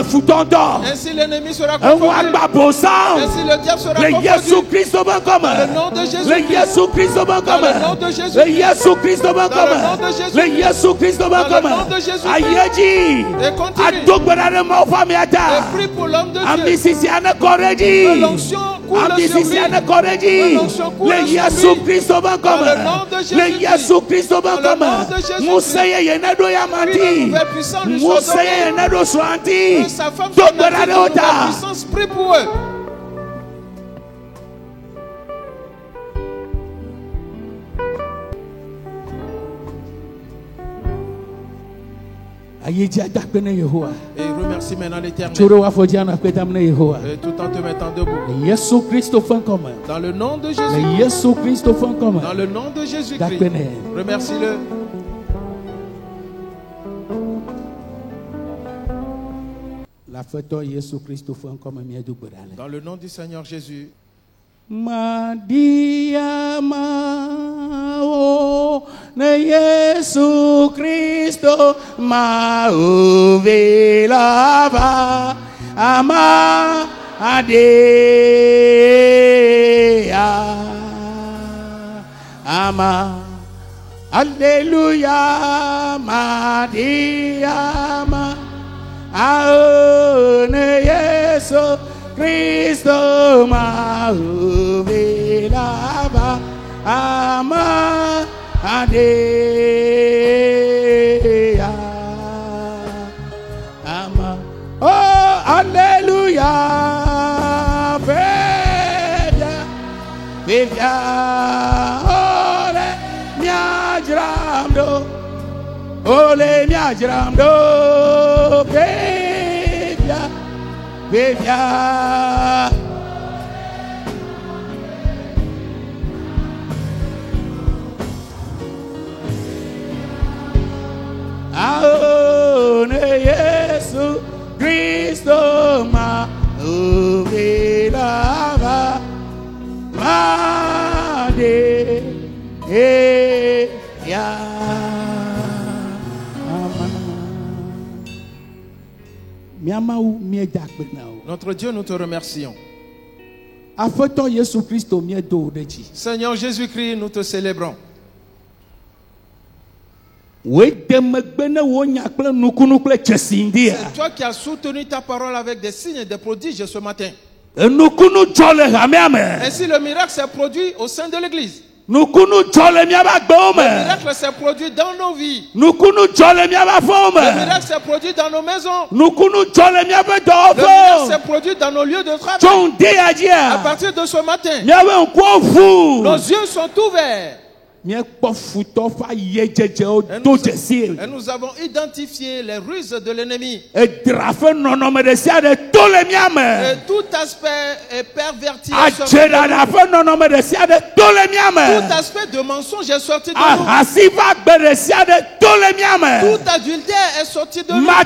Ainsi l'ennemi sera confondu. Ainsi le diable sera confondu. Dans le nom de Jésus. Dans le nom de Jésus. Dans le nom de Jésus. Dans le nom de Jésus. Et continue. Et prie pour l'homme de Dieu. Que l'onction coule sur lui. Que l'onction coule sur lui. Dans le nom de Jésus. Dans le nom de Jésus. Prie la nouvelle puissance lui soit donnée. Que sa femme soit donnée de nouvelle puissance. Prie pour eux. Et remercie maintenant l'Éternel. Et tout en te mettant debout. Dans le nom de Jésus. Dans le nom de Jésus-Christ. Remercie-le. Dans le nom du Seigneur Jésus. Madia mao ne Yesu Cristo mau velava ama adea ama Alléluia Madia ma ne Yesu Cristo mau velava Ama. Oh, Alléluia. Bevia. Ole, miajramdo. Ole, miajramdo. Bevia. Aone Yesu Cristo ma ubilava made ya miamau miedakbenao. Notre Dieu, nous te remercions. Afeto Yesu Cristo miedo deji. Seigneur Jésus-Christ, nous te célébrons. C'est C'est toi qui as soutenu ta parole avec des signes et des prodiges ce matin. Ainsi, le miracle s'est produit au sein de l'Église. Le miracle s'est produit dans nos vies. Le miracle s'est produit dans nos maisons. Le miracle s'est produit dans nos lieux de travail. À partir de ce matin, nos yeux sont ouverts. Et nous avons identifié les ruses de l'ennemi. Et tout aspect est perverti. Tout aspect de mensonge est sorti de nous. Tout adultère est sorti de nous. La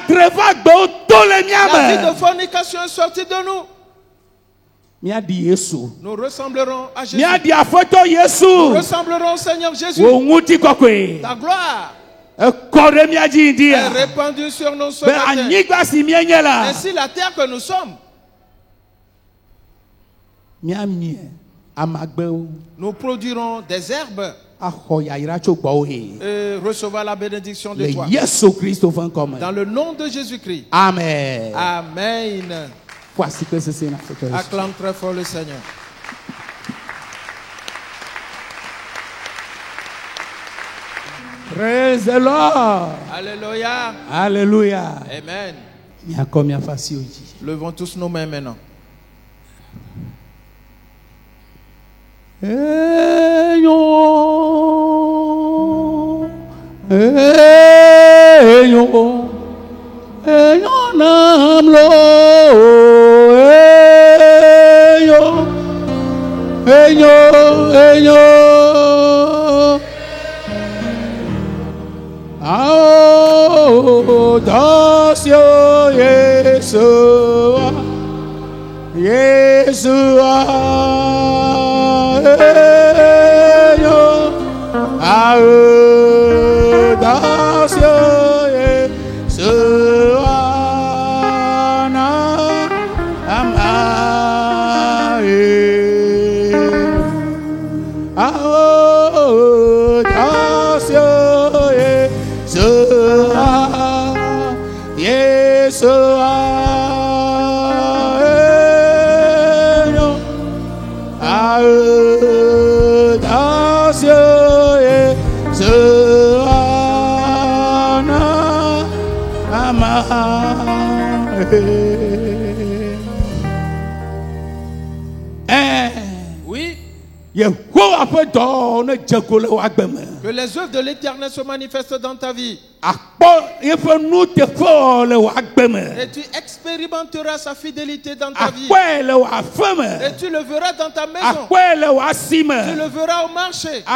vie de fornication est sortie de nous. Nous ressemblerons à Jésus. Nous ressemblerons au Seigneur Jésus. Ta gloire est répandue sur nous ce matin. Ainsi la terre que nous sommes. Nous produirons des herbes et recevoir la bénédiction de toi. Dans le nom de Jésus-Christ. Amen. Amen. Voici que c'est une Afrique. Acclame très fort le Seigneur. Praise the Lord. Alléluia. Alléluia. Amen. Levons tous nos mains maintenant. Oui. Que les œuvres de l'Éternel se manifestent dans ta vie. Et tu expérimenteras sa fidélité dans ta vie. Et tu le verras dans ta maison. Tu le verras au marché. Tu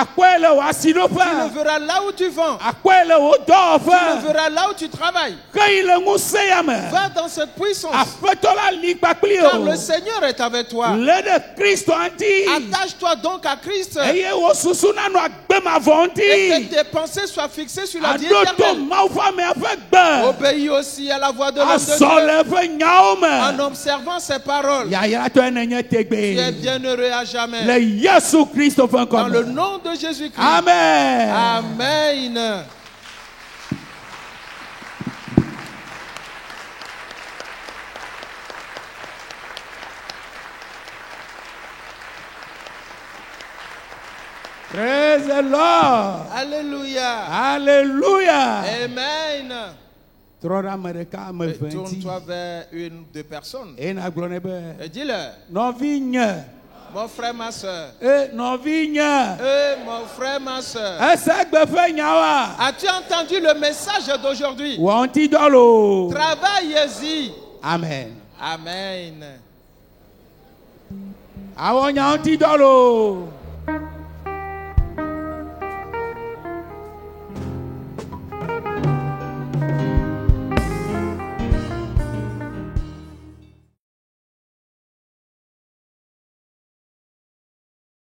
le verras là où tu vends. Tu le verras là où tu travailles. Va dans cette puissance. Car le Seigneur est avec toi. Attache-toi donc à Christ. Et que tes pensées soient fixées sur la vie éternelle. Obéis aussi à la voix de l'homme de Dieu en observant ses paroles. Tu es bienheureux à jamais. Dans le nom de Jésus-Christ. Amen. Amen. Praise the Lord. Alléluia. Hallelujah. Amen. Trɔɖe ame ɖeka ame eve ŋuti. Tourne-toi vers une ou deux personnes Eye nagblɔ nɛ be et dis-leur, nɔvi nye. mon frère, ma soeur. Nɔvi nye. Mon frère, ma soeur. Ese gbeƒe nyawoa. As-tu entendu le message d'aujourd'hui? Wɔ ŋuti dɔ lo. Travaillez-y. Amen. Amen. Awɔ nya ŋuti dɔ lo.